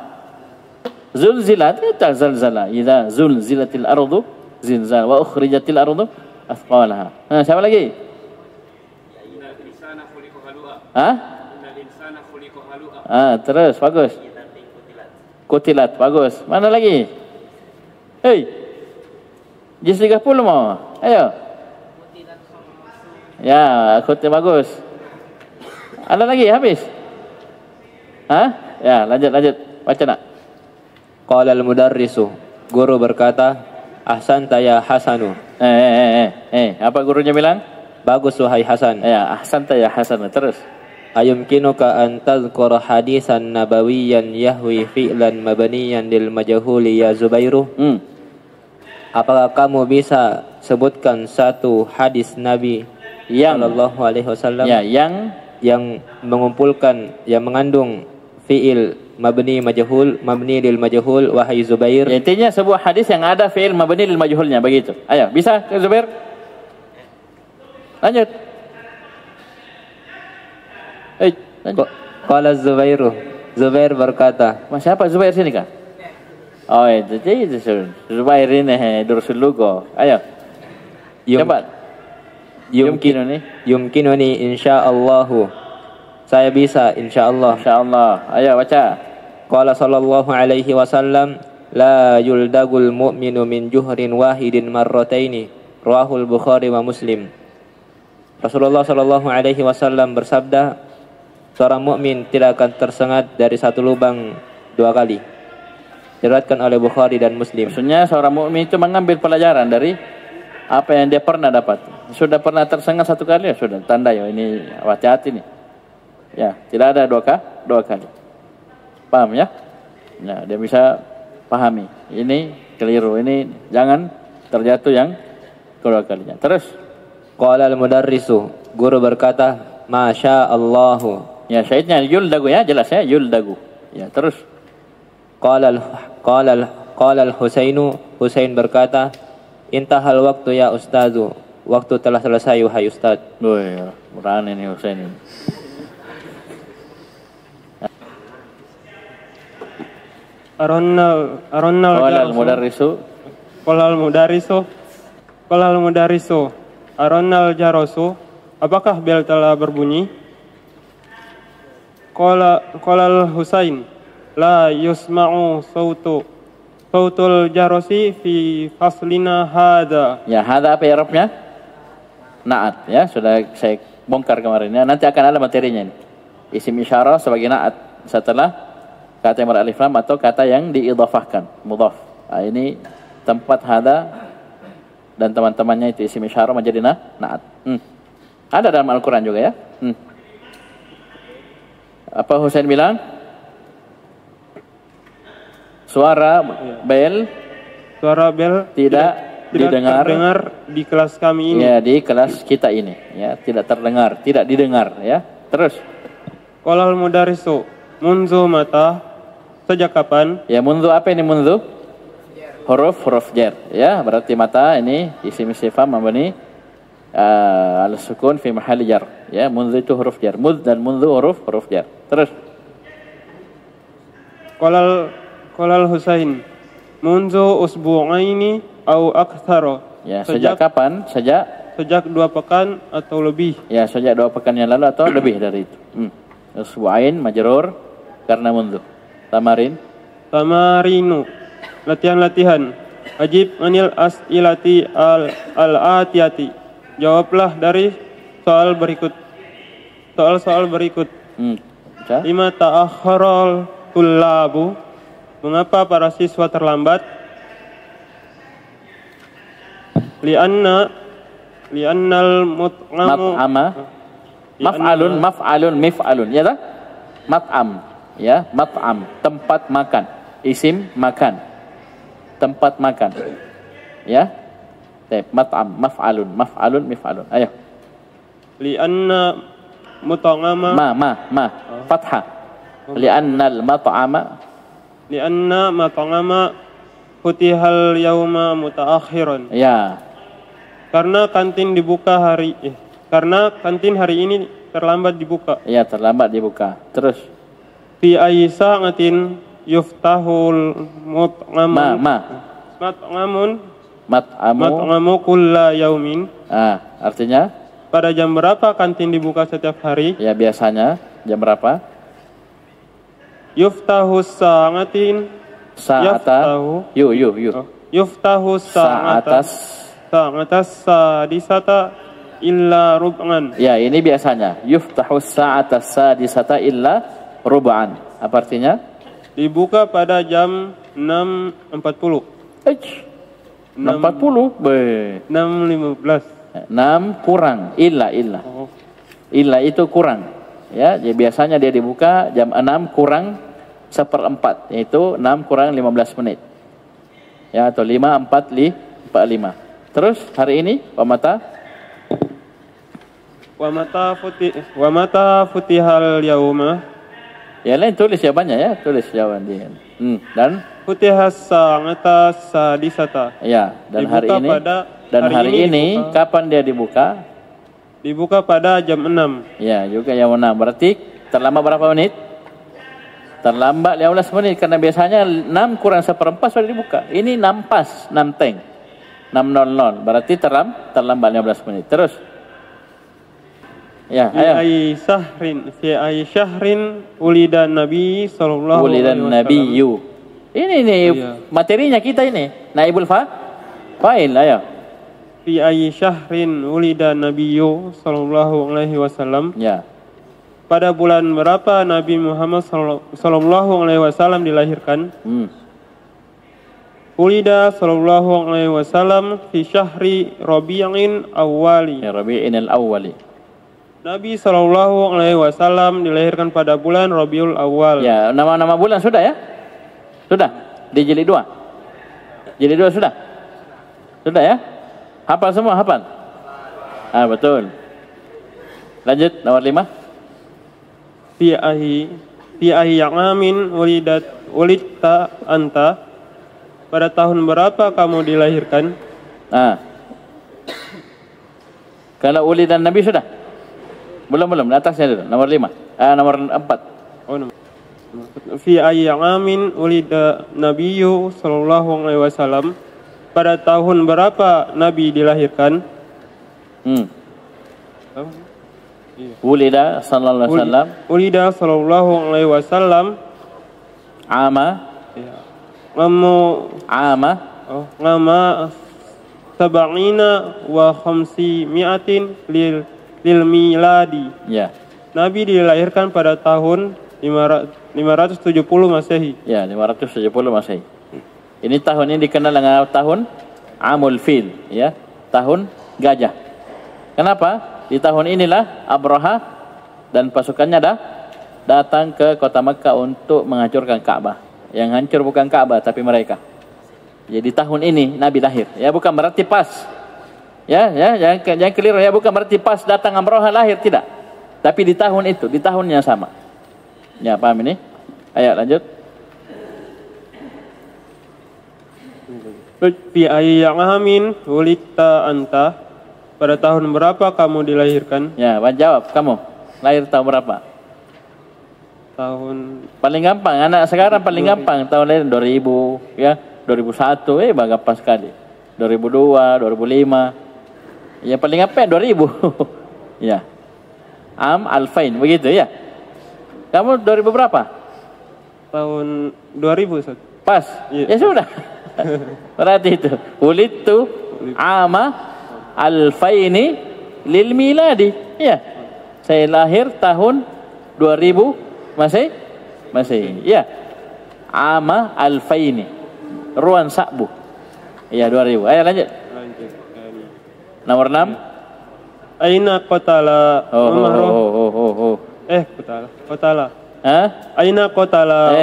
S1: Zulzilat, tak zalzala. Idza zulzilatil ardu zilzal wa ukhrijatil ardu athqalaha. Siapa lagi? Innal insana khuliqa halu'a. Innal insana khuliqa halu'a. Terus bagus. Kutilat, bagus. Mana lagi? Juz 30 mau. Ayo. Ya, kutilat bagus. Ada lagi habis? Ya, lanjut. Baca nak.
S4: Qala al-mudarrisu. Guru berkata, ahsanta ya Hasanu.
S1: Apa gurunya bilang?
S4: Bagus wahai Hasan.
S1: Ya, ahsanta ya Hasan. Terus.
S4: Ayumkinuka an tadhkura hadisan nabawiyyan yahwi fi'lan mabniyan lil majhuli ya Zubairu? Apakah kamu bisa sebutkan satu hadis Nabi sallallahu alaihi wasallam yang mengumpulkan, yang mengandung fi'il mabni lil majhul wahai Zubair?
S1: Ya, intinya sebuah hadis yang ada fi'il mabni lil majhulnya, begitu. Ayo, bisa Zubair? Lanjut. Lanjut.
S4: Qala Zubair berkata.
S1: Siapa Zubair sini kah? Oh, itu Zubair ini Dursul Lugo. Ayo. Cepat.
S4: Yumkinuni insyaallahu Saya bisa insyaallah.
S1: Insyaallah. Ayo baca.
S4: Qala sallallahu alaihi wasallam, la yuldagul mu'minu min juhrin wahidin marrataini. Rawahul Bukhari wa Muslim. Rasulullah sallallahu alaihi wasallam bersabda, seorang mukmin tidak akan tersengat dari satu lubang dua kali. Diriwayatkan oleh Bukhari dan Muslim.
S1: Maksudnya seorang mukmin itu mengambil pelajaran dari apa yang dia pernah dapat. Sudah pernah tersengat satu kali, ya sudah tanda ya ini hati-hati nih. Ya, tidak ada dua kali. Paham ya? Nah, dia bisa pahami. Ini keliru, ini jangan terjatuh yang kedua kalinya. Terus
S4: Qala al-mudarrisu, guru berkata, Masya Allahu.
S1: ya syahidnya yuldagu ya, jelas ya yuldagu. Ya, terus
S4: Qala al-Husainu, Husain berkata, intahal waktu ya ustazu. Waktu telah selesai wahai ustaz.
S1: Woi, murahan ini Husain ini.
S5: Aronna
S1: Qala al-mudarrisu
S5: Qala al-mudarisu Aronnal jarosu, apakah bel telah berbunyi? Qala al-Husain, la yusma'u sautul jarosi fi faslina hada.
S1: Ya, hada apa i'rabnya? Na'at ya, sudah saya bongkar kemarin ya. Nanti akan ada materinya ini. Isim isyarah sebagai na'at setelah kata yang beralif lam atau kata yang diidhafahkan, mudhaf. Nah, ini tempat hada dan teman-temannya itu isim isyarah menjadi na'at. Ada dalam Al-Quran juga ya. Apa Husain bilang? Suara bel tidak
S5: terdengar di kelas kami ini.
S1: Ya, di kelas kita ini ya, tidak terdengar, tidak didengar ya. Terus
S5: Qala al-mudarisu munzu mata, sejak kapan?
S1: ya, mundu apa ini mundu? Huruf jar ya, berarti mata ini isim istifham mabni al-sukun fi mahalli jar ya. Mundu itu huruf jar, mud dan mundu huruf jar. Terus
S5: Qala al-Husain munzu usbu'aini au aktsara.
S1: ya, sejak kapan?
S5: Sejak 2 pekan atau lebih.
S1: Ya, sejak 2 pekan yang lalu atau lebih dari itu. Usbu'ain majrur karena mundu.
S5: Tamarinu, latihan-latihan. Ajib anil as'ilati al-atiyati. Jawablah dari soal berikut. Soal berikut. Lima ta'akharal tullabu. Mengapa para siswa terlambat? Li'annal mut'amu
S1: maf'alun ya dah? Mat'am ya, mat'am tempat makan, isim makan, tempat makan ya. Mat'am maf'alun mif'alun. Ayo.
S5: Li'anna mut'ama
S1: fathah. Li'annal
S5: mat'ama futihal yauma mutaakhiran.
S1: Ya.
S5: Karena kantin hari ini terlambat dibuka.
S1: Ya, terlambat dibuka. Terus
S5: Fi ayyi sa'atin yuftahul mat'amu kulla yaumin.
S1: Artinya
S5: pada jam berapa kantin dibuka setiap hari?
S1: Ya, biasanya jam berapa?
S5: Yuftahu sa'atin Yuftahu sa'atas sadisata illa rub'an.
S1: Ya, ini biasanya. Yuftahu sa'atas sadisata illa rub'an. Apa artinya?
S5: Dibuka pada jam 6.40.
S1: 6.40?
S5: 6.15.
S1: 6 kurang. Illa. Illa itu kurang. Ya, jadi biasanya dia dibuka jam 6 kurang 1/4, yaitu 6 kurang 15 menit. Ya, atau 5:45. Terus hari ini wa
S5: mata futihal yauma.
S1: Ya, lain tulis jawabannya ya, tulis jawaban dia. Dan
S5: futihas sa'ata sadisata.
S1: Ya, dan hari ini kapan dia dibuka?
S5: Dibuka pada jam 6.
S1: Ya, juga jam 6. Berarti terlambat berapa menit? Terlambat 15 menit karena biasanya 6 kurang 1/4 sudah dibuka. Ini 6 pas, 6 teng. 6.00. Berarti terlambat 15 menit. Terus Ya,
S5: Fi
S1: ayo.
S5: ayyi syahrin ulida Nabi sallallahu
S1: Ulidan
S5: alaihi wasallam.
S1: nabiyyu. Ini
S5: Iya.
S1: materinya kita ini. Naibul fa'il, ayo.
S5: Fi ayyi syahrin ulida Nabiyyu sallallahu alaihi wasallam.
S1: Ya.
S5: Pada bulan berapa Nabi Muhammad sallallahu alaihi wasallam dilahirkan? Ulida sallallahu alaihi wasallam fi syahri Rabi'in awwali.
S1: Ya Rabi'in al-awwali.
S5: Nabi sallallahu alaihi wasallam dilahirkan pada bulan Rabiul Awal.
S1: Ya, nama-nama bulan sudah ya? Sudah. Di jilid 2. Jilid 2 sudah. Sudah ya? Hafal semua, hafal. Ah, betul. Lanjut nomor 5.
S5: Fi ayyi amin ulidta anta. Pada tahun berapa kamu dilahirkan?
S1: Ah. Kalau ulidan Nabi sudah? Belum, di atasnya dulu. Nomor 5. Nomor 4.
S5: Oh, fi ayyi amin ulida Nabiyyu sallallahu alaihi wasallam. Pada tahun berapa Nabi dilahirkan?
S1: Ulida sallallahu alaihi wasallam.
S5: Ulida sallallahu alaihi wasallam.
S1: Ama.
S5: Ya.
S1: Ama.
S5: Ngama sab'ina wa khamsi mi'atin lil miladi.
S1: Ya.
S5: Nabi dilahirkan pada tahun 570 Masehi.
S1: Ya, 570 Masehi. Ini tahun ini dikenal dengan tahun Amul Fil, ya, tahun gajah. Kenapa? Di tahun inilah Abraha dan pasukannya datang ke kota Mekah untuk menghancurkan Ka'bah. Yang hancur bukan Ka'bah tapi mereka. Jadi tahun ini Nabi lahir. Ya, bukan berarti pas. Ya, jangan keliru ya, bukan berarti pas datang Abraha lahir, tidak. Tapi di tahun itu, di tahun yang sama. Ya, paham ini? Ayo lanjut.
S5: Fi ayyi amin ulidta anta. Pada tahun berapa kamu dilahirkan?
S1: Ya, jawab kamu. Lahir tahun berapa?
S5: Tahun
S1: Paling gampang, anak sekarang paling gampang tahun lahir 2000, ya, 2001, gampang sekali. 2002, 2005. Ya paling gampang 2000. Ya. Alfain, begitu ya. Kamu 2000 berapa?
S5: tahun 2000 Ustaz.
S1: Pas.
S5: Iya.
S1: Ya sudah. Berarti itu. Ulidtu ama alfaini lil miladi. Ya. Saya lahir tahun 2000 Masih. Ya. Ama alfaini. Ruan Sa'bu. Ya 2000. Ayo lanjut. Nomor 6.
S5: Aina qatala Umar. Qatala.
S1: Hah?
S5: Aina qatala.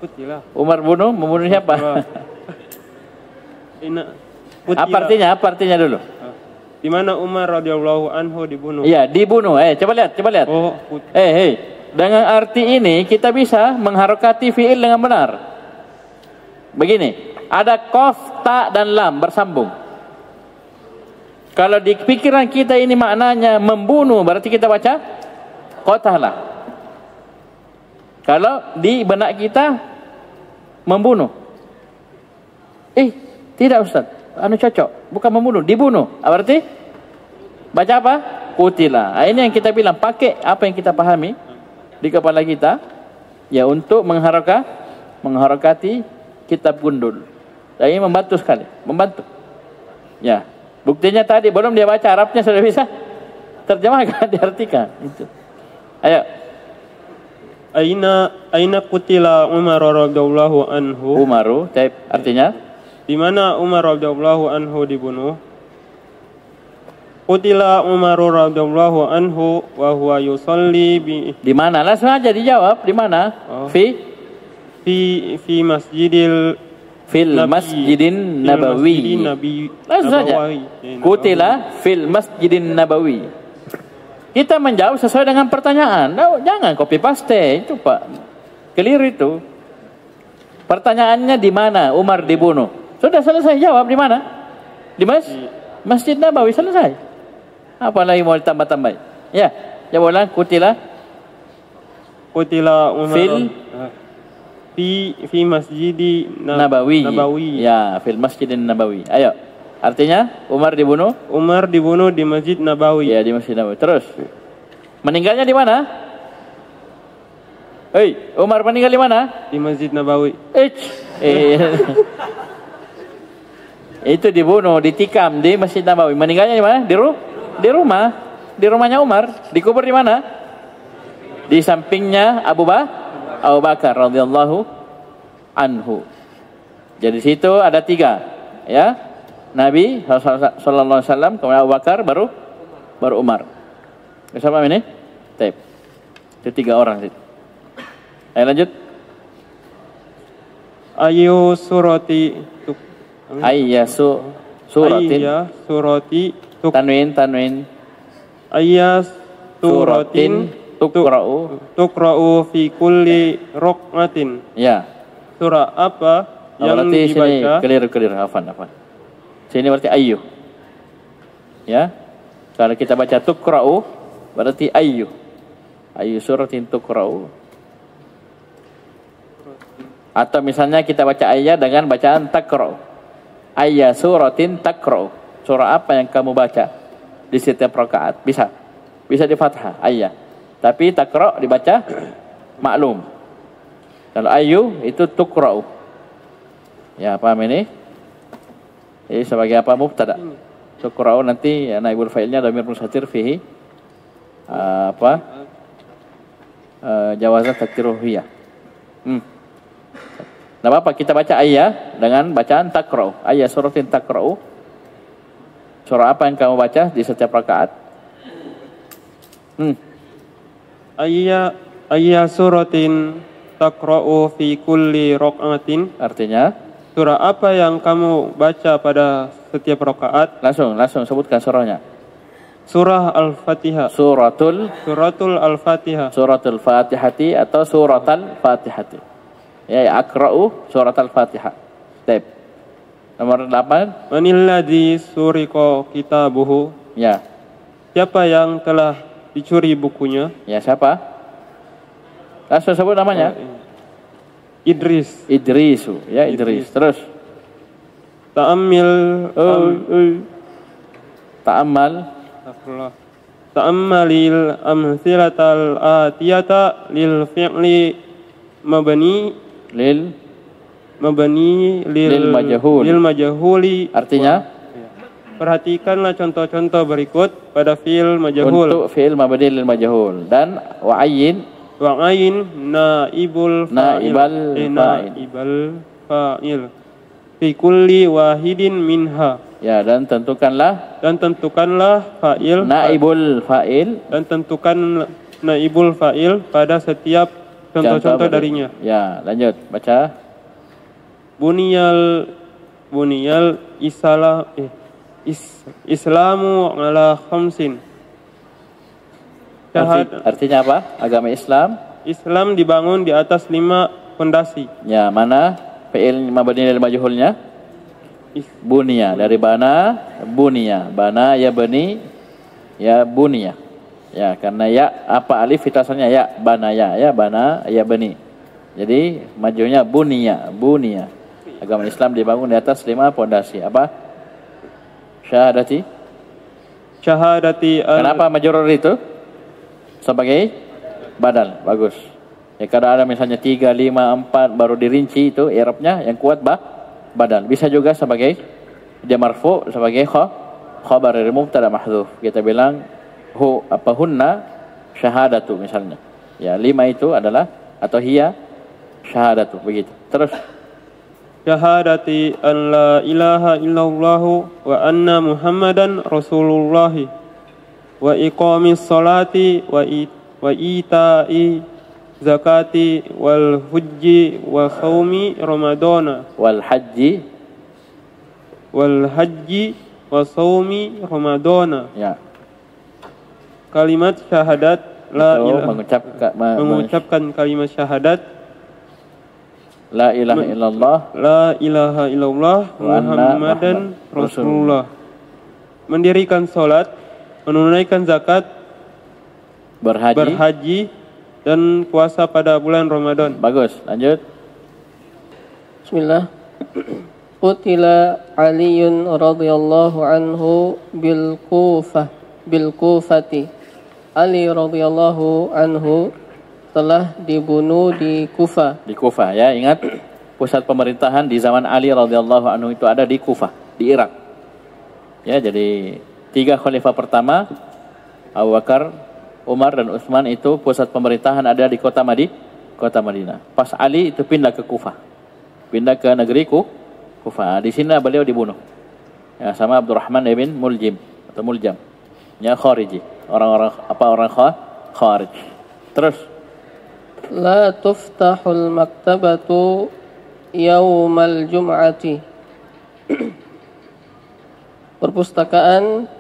S5: Kutila.
S1: Umar membunuh siapa?
S5: Aina
S1: Apa artinya dulu?
S5: Di mana Umar radhiyallahu anhu dibunuh?
S1: Iya, dibunuh. Coba lihat.
S5: Oh,
S1: Dengan arti ini kita bisa mengharokati fiil dengan benar. Begini, ada qaf, ta dan lam bersambung. Kalau di pikiran kita ini maknanya membunuh, berarti kita baca qatala. Kalau di benak kita membunuh. Tidak Ustaz. Cocok. Bukan membunuh, dibunuh. Berarti baca apa? Qutila. Ini yang kita bilang, pakai apa yang kita pahami di kepala kita ya untuk mengharokati kitab gundul. Dan ini membantu sekali, membantu. Ya. Buktinya tadi belum dia baca Arabnya sudah bisa terjemahkan, diartikan. Itu. Ayo.
S5: Aina qutila Umar radhiyallahu anhu.
S1: Umaru, artinya
S5: di mana Umar radhiyallahu anhu dibunuh? Qutila Umar radhiyallahu anhu wa huwa yusalli
S1: di mana? Langsung aja dijawab, di mana?
S5: Fi masjidil
S1: masjidin nabawi. Langsung saja. Qutila fil masjidin nabawi. Kita menjawab sesuai dengan pertanyaan. Jangan copy paste itu, Pak. Keliru itu. Pertanyaannya di mana Umar dibunuh? Sudah selesai, jawab di mana? Di Masjid Nabawi, selesai. Apalagi mau ditambah-tambah? Ya, jawab ulang. Qutila
S5: Umar fi masjidi
S1: Nabawi. Ya, fil masjidin Nabawi. Ayo. Artinya Umar dibunuh?
S5: Umar dibunuh di Masjid Nabawi.
S1: Ya, di Masjid Nabawi. Terus meninggalnya di mana? Hei, Umar meninggal di mana?
S5: Di Masjid Nabawi.
S1: Itu dibunuh, ditikam di Masjid Nabawi. Meninggalnya di mana? Di rumah. Di rumahnya Umar. Dikubur di mana? Di sampingnya Abu Bakar radhiyallahu anhu. Jadi situ ada 3, ya. Nabi sallallahu alaihi wasallam, kemudian Abu Bakar, baru Umar. Bisa paham ini? Baik. Itu 3 orang situ. Ayo lanjut.
S5: Ayu surati
S1: suratin tanwin
S5: suratin tuqra'u fi kulli raq'atin.
S1: Ya.
S5: Surah apa yang
S1: berarti
S5: dibaca?
S1: Sini clear. Hafan. Sini berarti ayyu. Ya. Kalau kita baca tuqra'u berarti ayyu. Ayyu suratin tuqra'u. Atau misalnya kita baca ayat dengan bacaan takra'u. Ayya suratin takra'u. Surah apa yang kamu baca di setiap rakaat? Bisa di fathah ayya. Tapi takra'u dibaca maklum. Kalau ayyu itu tukra'u. Ya, paham ini? Jadi sebagai apa? Mubtada. Tukra'u nanti ya, naibul fa'ilnya dhamir mustatir fihi jawazat takdiruhiyah. Nah, apa kita baca ayat dengan bacaan takra'u. Ayat suratin takra'u. Surah apa yang kamu baca di setiap rakaat?
S5: Ayat suratin takra'u fi kulli raq'atin.
S1: Artinya?
S5: Surah apa yang kamu baca pada setiap rakaat?
S1: Langsung sebutkan surahnya.
S5: Surah Al-Fatihah.
S1: Suratul
S5: Al-Fatihah.
S1: Suratul Fatihati atau Suratul Fatihati. Ya, akra'u surat Al-Fatihah. Step. Nomor 8.
S5: Manilladzi suriqa kitabuhu.
S1: Ya.
S5: Siapa yang telah dicuri bukunya?
S1: Ya, siapa? Langsung sebut namanya.
S5: Idris.
S1: Idrisu. Ya, Idris. Terus.
S5: Ta'ammalil amthilatal atiyata lil fi'li mabani lil majhuli.
S1: Artinya?
S5: Perhatikanlah contoh-contoh berikut pada fi'il majhul.
S1: Untuk fi'il mabni lil majhul dan wa'ayyin naibal fa'il fi kulli wahidin minha.
S5: Ya, dan tentukanlah fa'il
S1: naibul fa'il
S5: dan tentukan naibul fa'il pada setiap contoh-contoh darinya.
S1: Ya, lanjut baca.
S5: Buniyal Islamu ala khamsin.
S1: Artinya apa? Agama Islam
S5: dibangun di atas 5 pondasi.
S1: Ya, mana fi'il mabni lil majhulnya? Bunia, dari bana bunia. Bana ya bani ya bunia. Ya, karena ya apa alif fitasannya ya bana ya bana ya bani. Jadi majunya bunia. Agama Islam dibangun di atas 5 pondasi. Apa? Syahadati. Kenapa majrur itu? Sebagai badal. Bagus. Ya, kalau ada misalnya 3, 5, 4 baru dirinci itu i'rabnya yang kuat badal. Bisa juga sebagai dia marfu sebagai khabar dari mubtada mahdhuf. Kita bilang hunna syahadatu misalnya. Ya, 5 itu adalah atau hiya syahadatu begitu. Terus
S5: syahadati an la ilaha illallah wa anna muhammadan rasulullah wa iqamis salati wa ita'i zakati wal hujji wa shaumi ramadana
S1: wal hajji
S5: wa shaumi ramadana.
S1: Ya.
S5: Kalimat syahadat mengucapkan kalimat syahadat
S1: la ilaha
S5: illallah Muhammadan Rasulullah. Mendirikan salat, menunaikan zakat, berhaji dan puasa pada bulan Ramadan.
S1: Bagus, lanjut.
S6: Bismillah. qutila Aliun radhiyallahu anhu bil Kufati. Ali radhiyallahu anhu telah dibunuh di Kufah.
S1: Di Kufah ya, ingat pusat pemerintahan di zaman Ali radhiyallahu anhu itu ada di Kufah, di Irak. Ya, jadi 3 khalifah pertama Abu Bakar, Umar dan Utsman itu pusat pemerintahan ada di kota Madinah. Pas Ali itu pindah ke Kufah. Pindah ke negeri Kufah. Di sini beliau dibunuh. Ya, sama Abdurrahman ibn Muljam. Ya, Khariji. Orang Kharij. Terus
S6: La tuftahul maktabatu yaumal jum'ati. Perpustakaan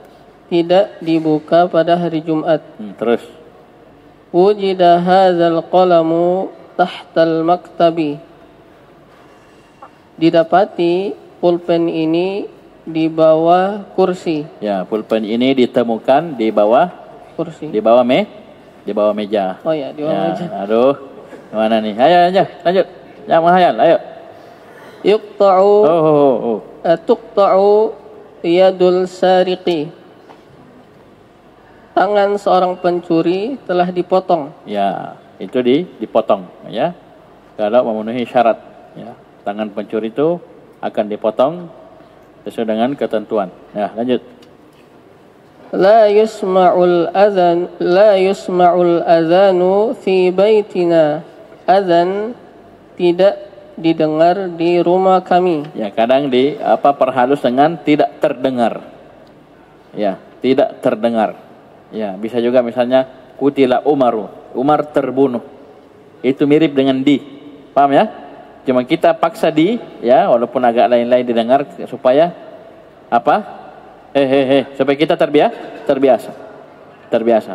S6: tidak dibuka pada hari Jumat.
S1: Terus
S6: Wujida hadzal qalamu tahtal maktabi. Didapati pulpen ini di bawah kursi.
S1: ya, pulpen ini ditemukan di bawah
S6: Kursi.
S1: di bawah meja.
S6: Oh ya, di bawah
S1: Ya,
S6: meja.
S1: aduh. Mana nih? Ayo, lanjut. Jangan menghayal, ayo.
S6: Yuqta'u
S1: Oh.
S6: tuqta'u yadul sariqi. Tangan seorang pencuri telah dipotong.
S1: Ya, itu dipotong ya. Kalau memenuhi syarat ya. Tangan pencuri itu akan dipotong sesuai dengan ketentuan. Ya, lanjut.
S6: La yusma'ul azanu fi baitina. Azan tidak didengar di rumah kami.
S1: Ya, kadang perhalus dengan tidak terdengar. Ya, tidak terdengar. Ya, bisa juga misalnya kutila Umaru. Umar terbunuh. Itu mirip dengan di. Paham ya? Cuma kita paksa ya, walaupun agak lain-lain didengar supaya supaya kita terbiasa.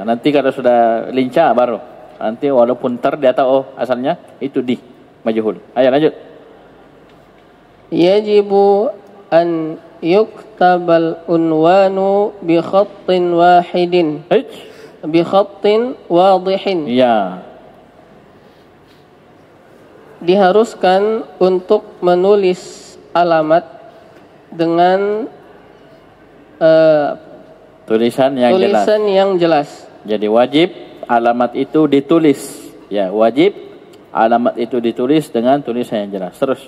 S1: Nanti kalau sudah lincah baru nanti walaupun dia tahu asalnya itu di majhul. Ayo lanjut.
S6: Yajibu an yuktabal unwanu bi khattin wahidin. Bi khattin wadihin.
S1: Ya.
S6: Diharuskan untuk menulis alamat dengan
S1: tulisan
S6: yang jelas.
S1: Jadi wajib alamat itu ditulis. Ya, wajib alamat itu ditulis dengan tulisan yang jelas. Terus.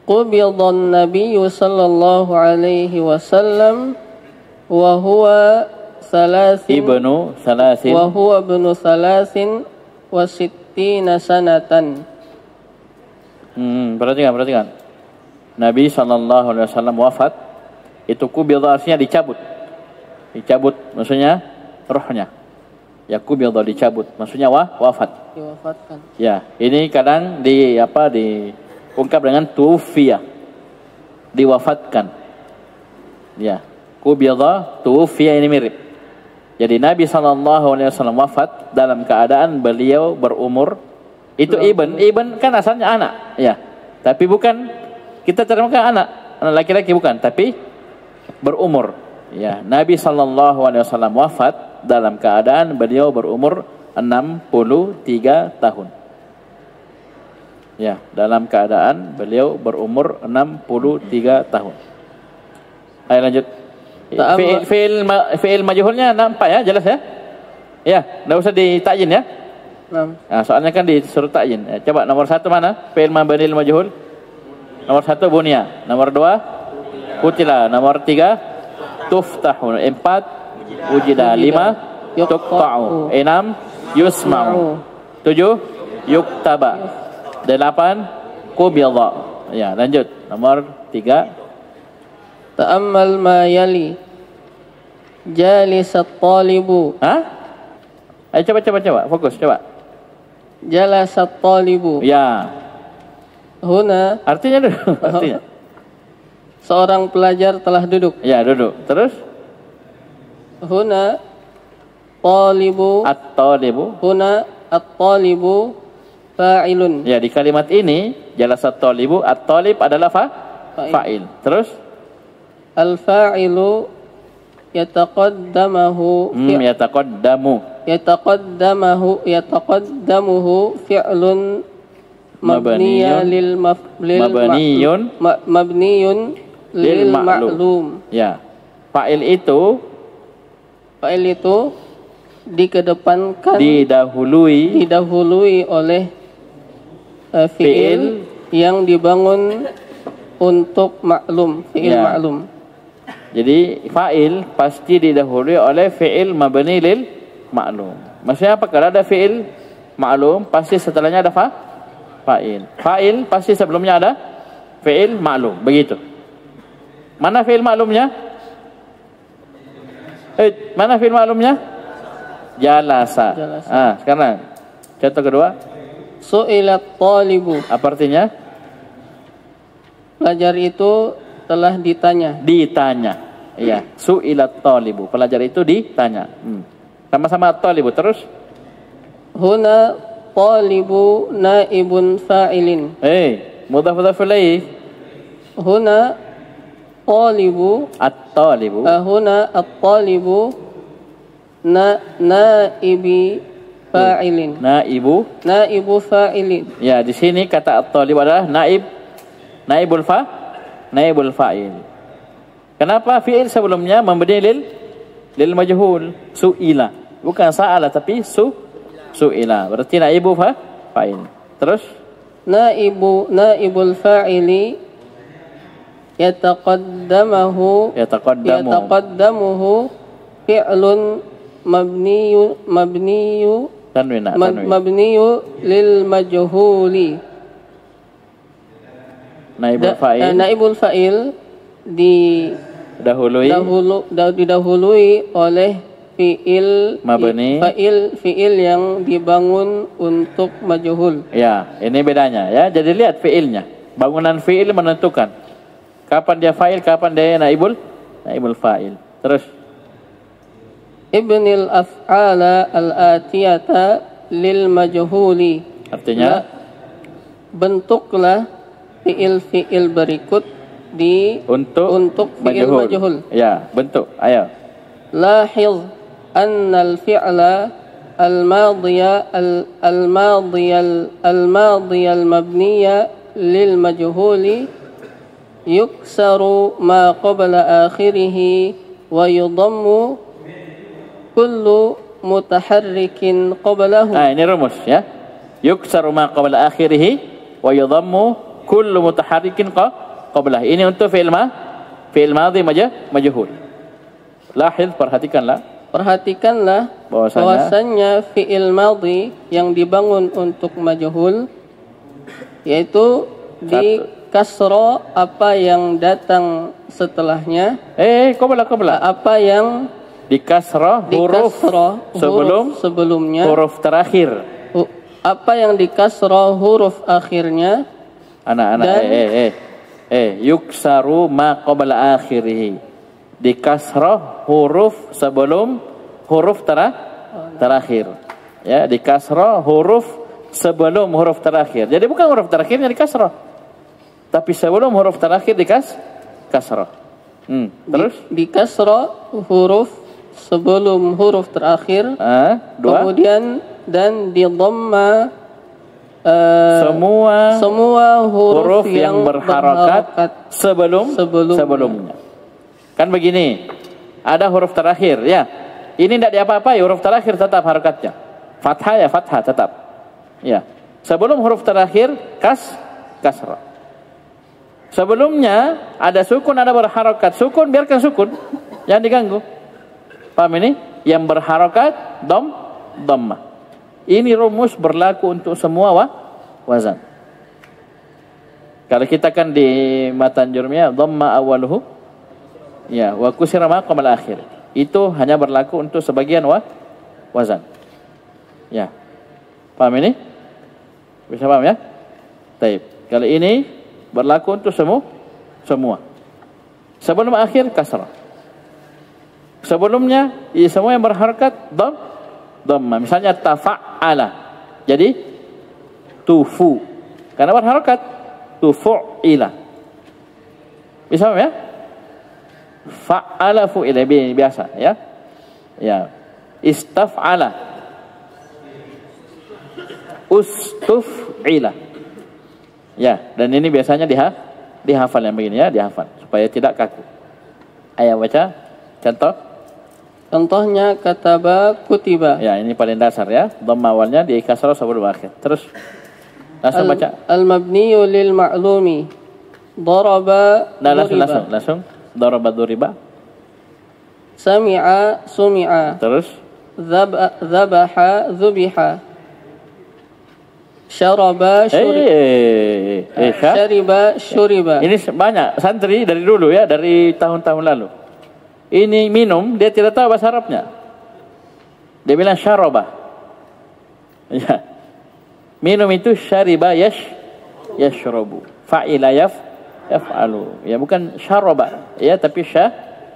S6: Qubidhan Nabiyyu sallallahu alaihi wasallam wa huwa
S1: ibnu
S6: salasin wa sittina sanatan.
S1: Perhatikan. Nabi sallallahu alaihi wasallam wafat. Itu kubidha artinya dicabut. Dicabut maksudnya rohnya. Ya, kubidha dicabut maksudnya wafat.
S6: Diwafatkan.
S1: Ya, ini kadang diungkap dengan tufiya. Diwafatkan. Ya, kubidha, tufiya ini mirip. Jadi Nabi sallallahu alaihi wasallam wafat dalam keadaan beliau berumur itu ibn kan asalnya anak, ya. Tapi bukan kita terjemahkan anak laki-laki bukan, tapi berumur. Ya, Nabi sallallahu alaihi wasallam wafat dalam keadaan beliau berumur 63 tahun. Ya, dalam keadaan beliau berumur 63 tahun. Ayo lanjut. Fi'il majhulnya nampak ya, jelas ya? Ya, enggak usah ditakyin ya. Nah, soalnya kan disuruh takyin. Coba nomor 1 mana? Fi'il mabnil majhul. Nomor 1 bunya. Nomor 2 kutila. Nomor 3 tuftahu. 4 wujida. 5 tuqta'u. 6 yusma'u. 7 yuktaba. 8 qubidha. Ya, lanjut. Nomor 3
S6: ta'ammal ma yali jalisat talibu.
S1: Ayo coba fokus coba.
S6: Jalasat talibu.
S1: Ya.
S6: Huna
S1: artinya dulu. Artinya.
S6: Seorang pelajar telah duduk.
S1: Ya, duduk. Terus
S6: huna talibu.
S1: At-talibu.
S6: Huna at-talibu fa'ilun.
S1: Ya, di kalimat ini jalasat talibu, at-talib adalah fa'il. Terus
S6: al-fa'ilu yataqaddamuhu
S1: yataqaddamuhu fi'lun
S6: mabniya mabniyun lil ma'lum.
S1: Ya. Fa'il itu
S6: dikedepankan,
S1: didahului
S6: oleh fi'il yang dibangun untuk maklum, fi'il maklum.
S1: Jadi fa'il pasti didahului oleh fi'il mabni lil maklum. Maksudnya apa? Kalau ada fi'il maklum, pasti setelahnya ada fa'il. Fa'il pasti sebelumnya ada fi'il maklum. Begitu. Mana fi'il maklumnya? Mana fi'il maklumnya? Jalasa. Sekarang contoh kedua.
S6: Su'ilat talibu.
S1: Apa artinya?
S6: Pelajar itu telah ditanya.
S1: Iya. Su'ilat talibu. Pelajar itu ditanya. Sama-sama talibu. Terus?
S6: Huna talibu naibun fa'ilin.
S1: Mudhaf ilaih.
S6: Huna talibu.
S1: At-talibu.
S6: Huna at-talibu naibi fa'ilin. Naibu fa'ilin.
S1: Ya, di sini kata at-talib adalah naibul fa'il. Kenapa fi'il sebelumnya memberi lil majhul, su'ila. Bukan sa'ala tapi su'ila. Berarti naibu fa'il. Terus
S6: naibul fa'ili yataqaddamuhu fi'lun mabniyu lil majhuli. Naibul fa'il didahului oleh fi'il yang dibangun untuk majhul.
S1: Ya, ini bedanya ya. Jadi lihat fi'ilnya. Bangunan fi'il menentukan kapan dia fa'il, kapan dia naibul fa'il. Terus
S6: Ibnil af'ala al-atiyata lil majhuli.
S1: Artinya
S6: bentuklah fi'il berikut untuk fi'il majhul.
S1: Ya, bentuk. Ayo.
S6: Lahiz anna al-fi'la al-madhiya al-mabniya lil majhuli yuksaru ma qabla akhirih wa yudammu kullu mutaharrikin qablahu.
S1: Ini rumus ya. Yuksaru ma qabla akhirih wa yudammu kullu mutaharrikin qablah. Ini untuk fi'il madhi majhul. Lahiz, perhatikanlah bahwasannya fi'il madhi yang dibangun untuk majhul yaitu di kasro apa yang datang setelahnya. Qabla.
S6: Apa yang
S1: di kasroh huruf sebelumnya huruf terakhir.
S6: Apa yang di kasroh huruf akhirnya.
S1: Yuksaru ma qabla akhirih. Di kasroh huruf sebelum huruf terakhir. Ya, di kasroh huruf sebelum huruf terakhir. Jadi bukan huruf terakhirnya di kasroh, tapi sebelum huruf terakhir di kasroh. Terus
S6: di kasroh huruf sebelum huruf terakhir. Kemudian dan di dhamma semua huruf yang
S1: berharakat sebelumnya. Kan begini, ada huruf terakhir ya. Ini tidak diapa-apai, huruf terakhir tetap harakatnya. Fathah tetap. Ya. Sebelum huruf terakhir kasrah. Sebelumnya ada sukun, ada berharakat. Sukun biarkan sukun, jangan diganggu. Paham ini? Yang berharakat dhammah. Ini rumus berlaku untuk semua wazan. Kalau kita kan di matan jurmiyah dhamma awaluhu ya wa kusira ma qabla akhir. Itu hanya berlaku untuk sebagian wazan. Ya. Paham ini? Bisa paham ya? Baik. Kalau ini berlaku untuk semua. Sebelum akhir kasrah. Sebelumnya semua yang berharakat dhamma. Misalnya tafa'ala. Jadi tufu. Karena berharakat tufu'ila. Bisa paham ya? Fa'ala fu'ila biasa ya. Ya. Istaf'ala. Ustuf'ila. Ya, dan ini biasanya dihafal yang begini ya, dihafal supaya tidak kaku. Ayo baca contoh.
S6: Contohnya kataba kutiba.
S1: Ya, ini paling dasar ya. Dhamma awalnya di kasrah sebelum akhir. Terus langsung baca.
S6: Al-mabniyu lil ma'lumi. Daraba
S1: Nah,
S6: duriba.
S1: langsung. Daraba duriba.
S6: Sami'a sumi'a.
S1: Terus
S6: Dhabaha dhubiha. Syaraba syariba syuriba.
S1: Ini banyak santri dari dulu ya, dari tahun-tahun lalu. Ini minum, dia tidak tahu bahasa Arabnya. Dia bilang syaraba. Ya. Minum itu syariba yashrabu. Fa'ila yaf'alu. Ya, bukan syaraba ya, tapi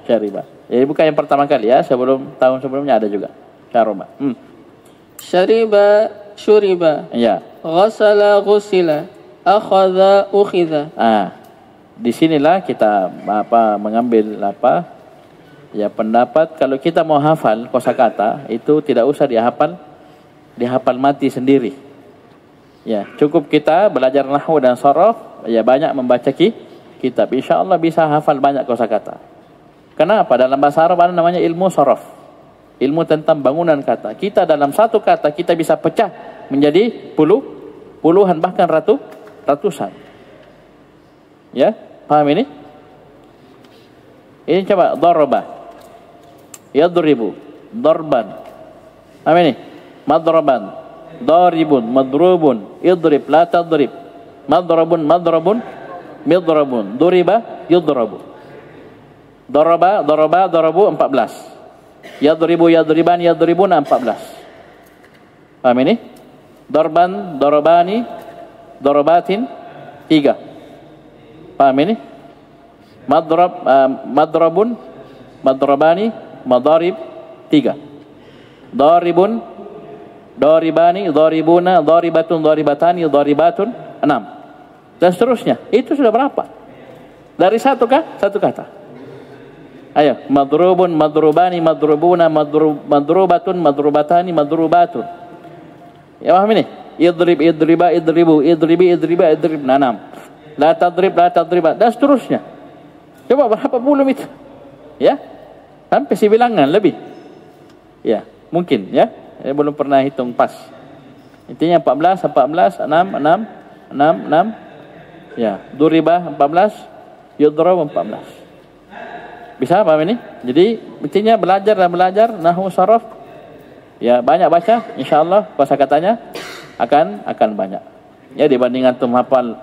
S1: syariba. Jadi bukan yang pertama kali ya, tahun sebelumnya ada juga syaraba.
S6: Syariba syuriba.
S1: Ya.
S6: Ghasala ghusila. Akhadha ukhidha.
S1: Disinilah kita mengambil ya pendapat kalau kita mau hafal kosakata itu tidak usah dihafal mati sendiri. Ya, cukup kita belajar nahwu dan sharaf, ya banyak membaca kitab. Insyaallah bisa hafal banyak kosakata. Kenapa? Dalam bahasa Arab ada namanya ilmu sharaf. Ilmu tentang bangunan kata. Kita dalam satu kata kita bisa pecah menjadi puluhan bahkan ratusan. Ya, paham ini? Ini coba daraba. Yadribu, darban. Apa ini? Madraban, daribun, madrubun, idrib, la tadrib. Madrabun, midrabun. Duriba, yudrabu. Daraba, darabu 14. Yadribu, yadriban, yadribuna 14. Paham ini? Darban, darabani, darabatin 3. Paham ini? Madrabun, madrabani, madarib 3. Daribun, daribani, daribuna, daribatun, daribatani, daribatun 6. Dan seterusnya. Itu sudah berapa? Dari satu kata. Ayo, madrubun, madrubani, madrubuna, madrubatun, madrubatani, madrubatun. Ya paham ini? Idrib, idriba, idribu, idribi, idriba, idribna 6. La tadrib, la tadriba, dan seterusnya. Coba berapa puluh itu? Ya? Sampai sebilangan lebih. Ya, mungkin ya. Saya belum pernah hitung pas. Intinya 14, 6. Ya, duribah 14, yudrab 14. Bisa paham ini? Jadi intinya belajar nahwu sharaf. Ya, banyak baca, insyaallah kosakatanya akan banyak. Ya, dibanding antum hafal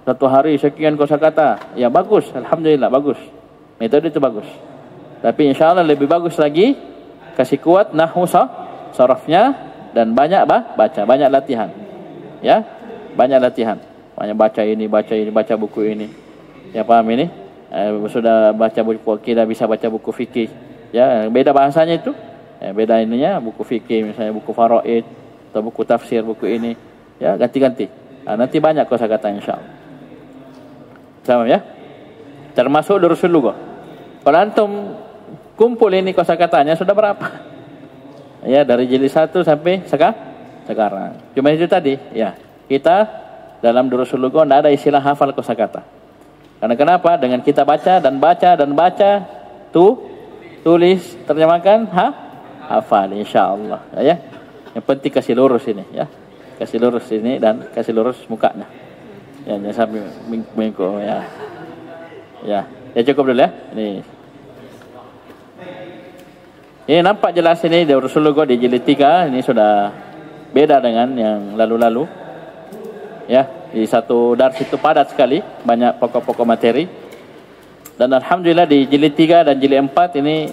S1: satu hari sekian kosakata, ya bagus, alhamdulillah bagus. Metode itu bagus. Tapi insyaallah lebih bagus lagi kasih kuat nahwu sharafnya dan banyak baca, banyak latihan. Ya, banyak latihan. Banyak baca ini, baca buku ini. Ya paham ini? Sudah baca buku akidah, bisa baca buku fikih. Ya, beda bahasanya itu. Ya, beda ininya, buku fikih misalnya buku faraid atau buku tafsir, buku ini. Ya, ganti-ganti. Nanti banyak kosakata insyaallah. Sama ya? Termasuk durusul lughah. Kalau antum kumpul ini kosakatanya sudah berapa? Ya, dari jilid 1 sampai sekarang. Cuma itu tadi, ya. Kita dalam durusul lughah tidak ada istilah hafal kosakata. Karena kenapa? Dengan kita baca, tulis, terjemahkan, hafal insyaallah. Ya. Yang penting kasih lurus ini, ya. Kasih lurus ini dan kasih lurus mukanya. Ya, jangan sampai mengko ya. Ya, cukup dulu ya. Ini nampak jelas ini di Rasulullah di jilid 3 ini sudah beda dengan yang lalu-lalu. Ya, di satu dars itu padat sekali, banyak pokok-pokok materi. Dan alhamdulillah di jilid 3 dan jilid 4 ini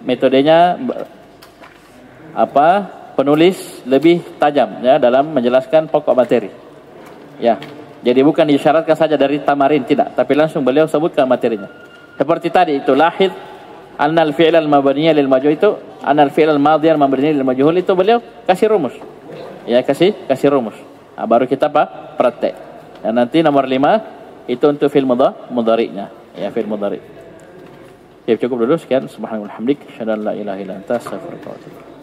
S1: metodenya penulis lebih tajam ya dalam menjelaskan pokok materi. Ya. Jadi bukan disyaratkan saja dari tamarin, tidak, tapi langsung beliau sebutkan materinya. Seperti tadi itu lahid annal fi'l al-mabniy lil majhul itu, annal fi'l al-madhi al-mabniy lil majhul itu beliau kasih rumus. Ya, kasih rumus. Baru kita praktek. Dan nanti nomor 5 itu untuk fi'il mudhari'nya. Ya, fi'il mudhari'. Ya, cukup dulu sekian. Subhanallah hamdik, syada la ilaha illa anta, astaghfiruka wa atubu ilaik.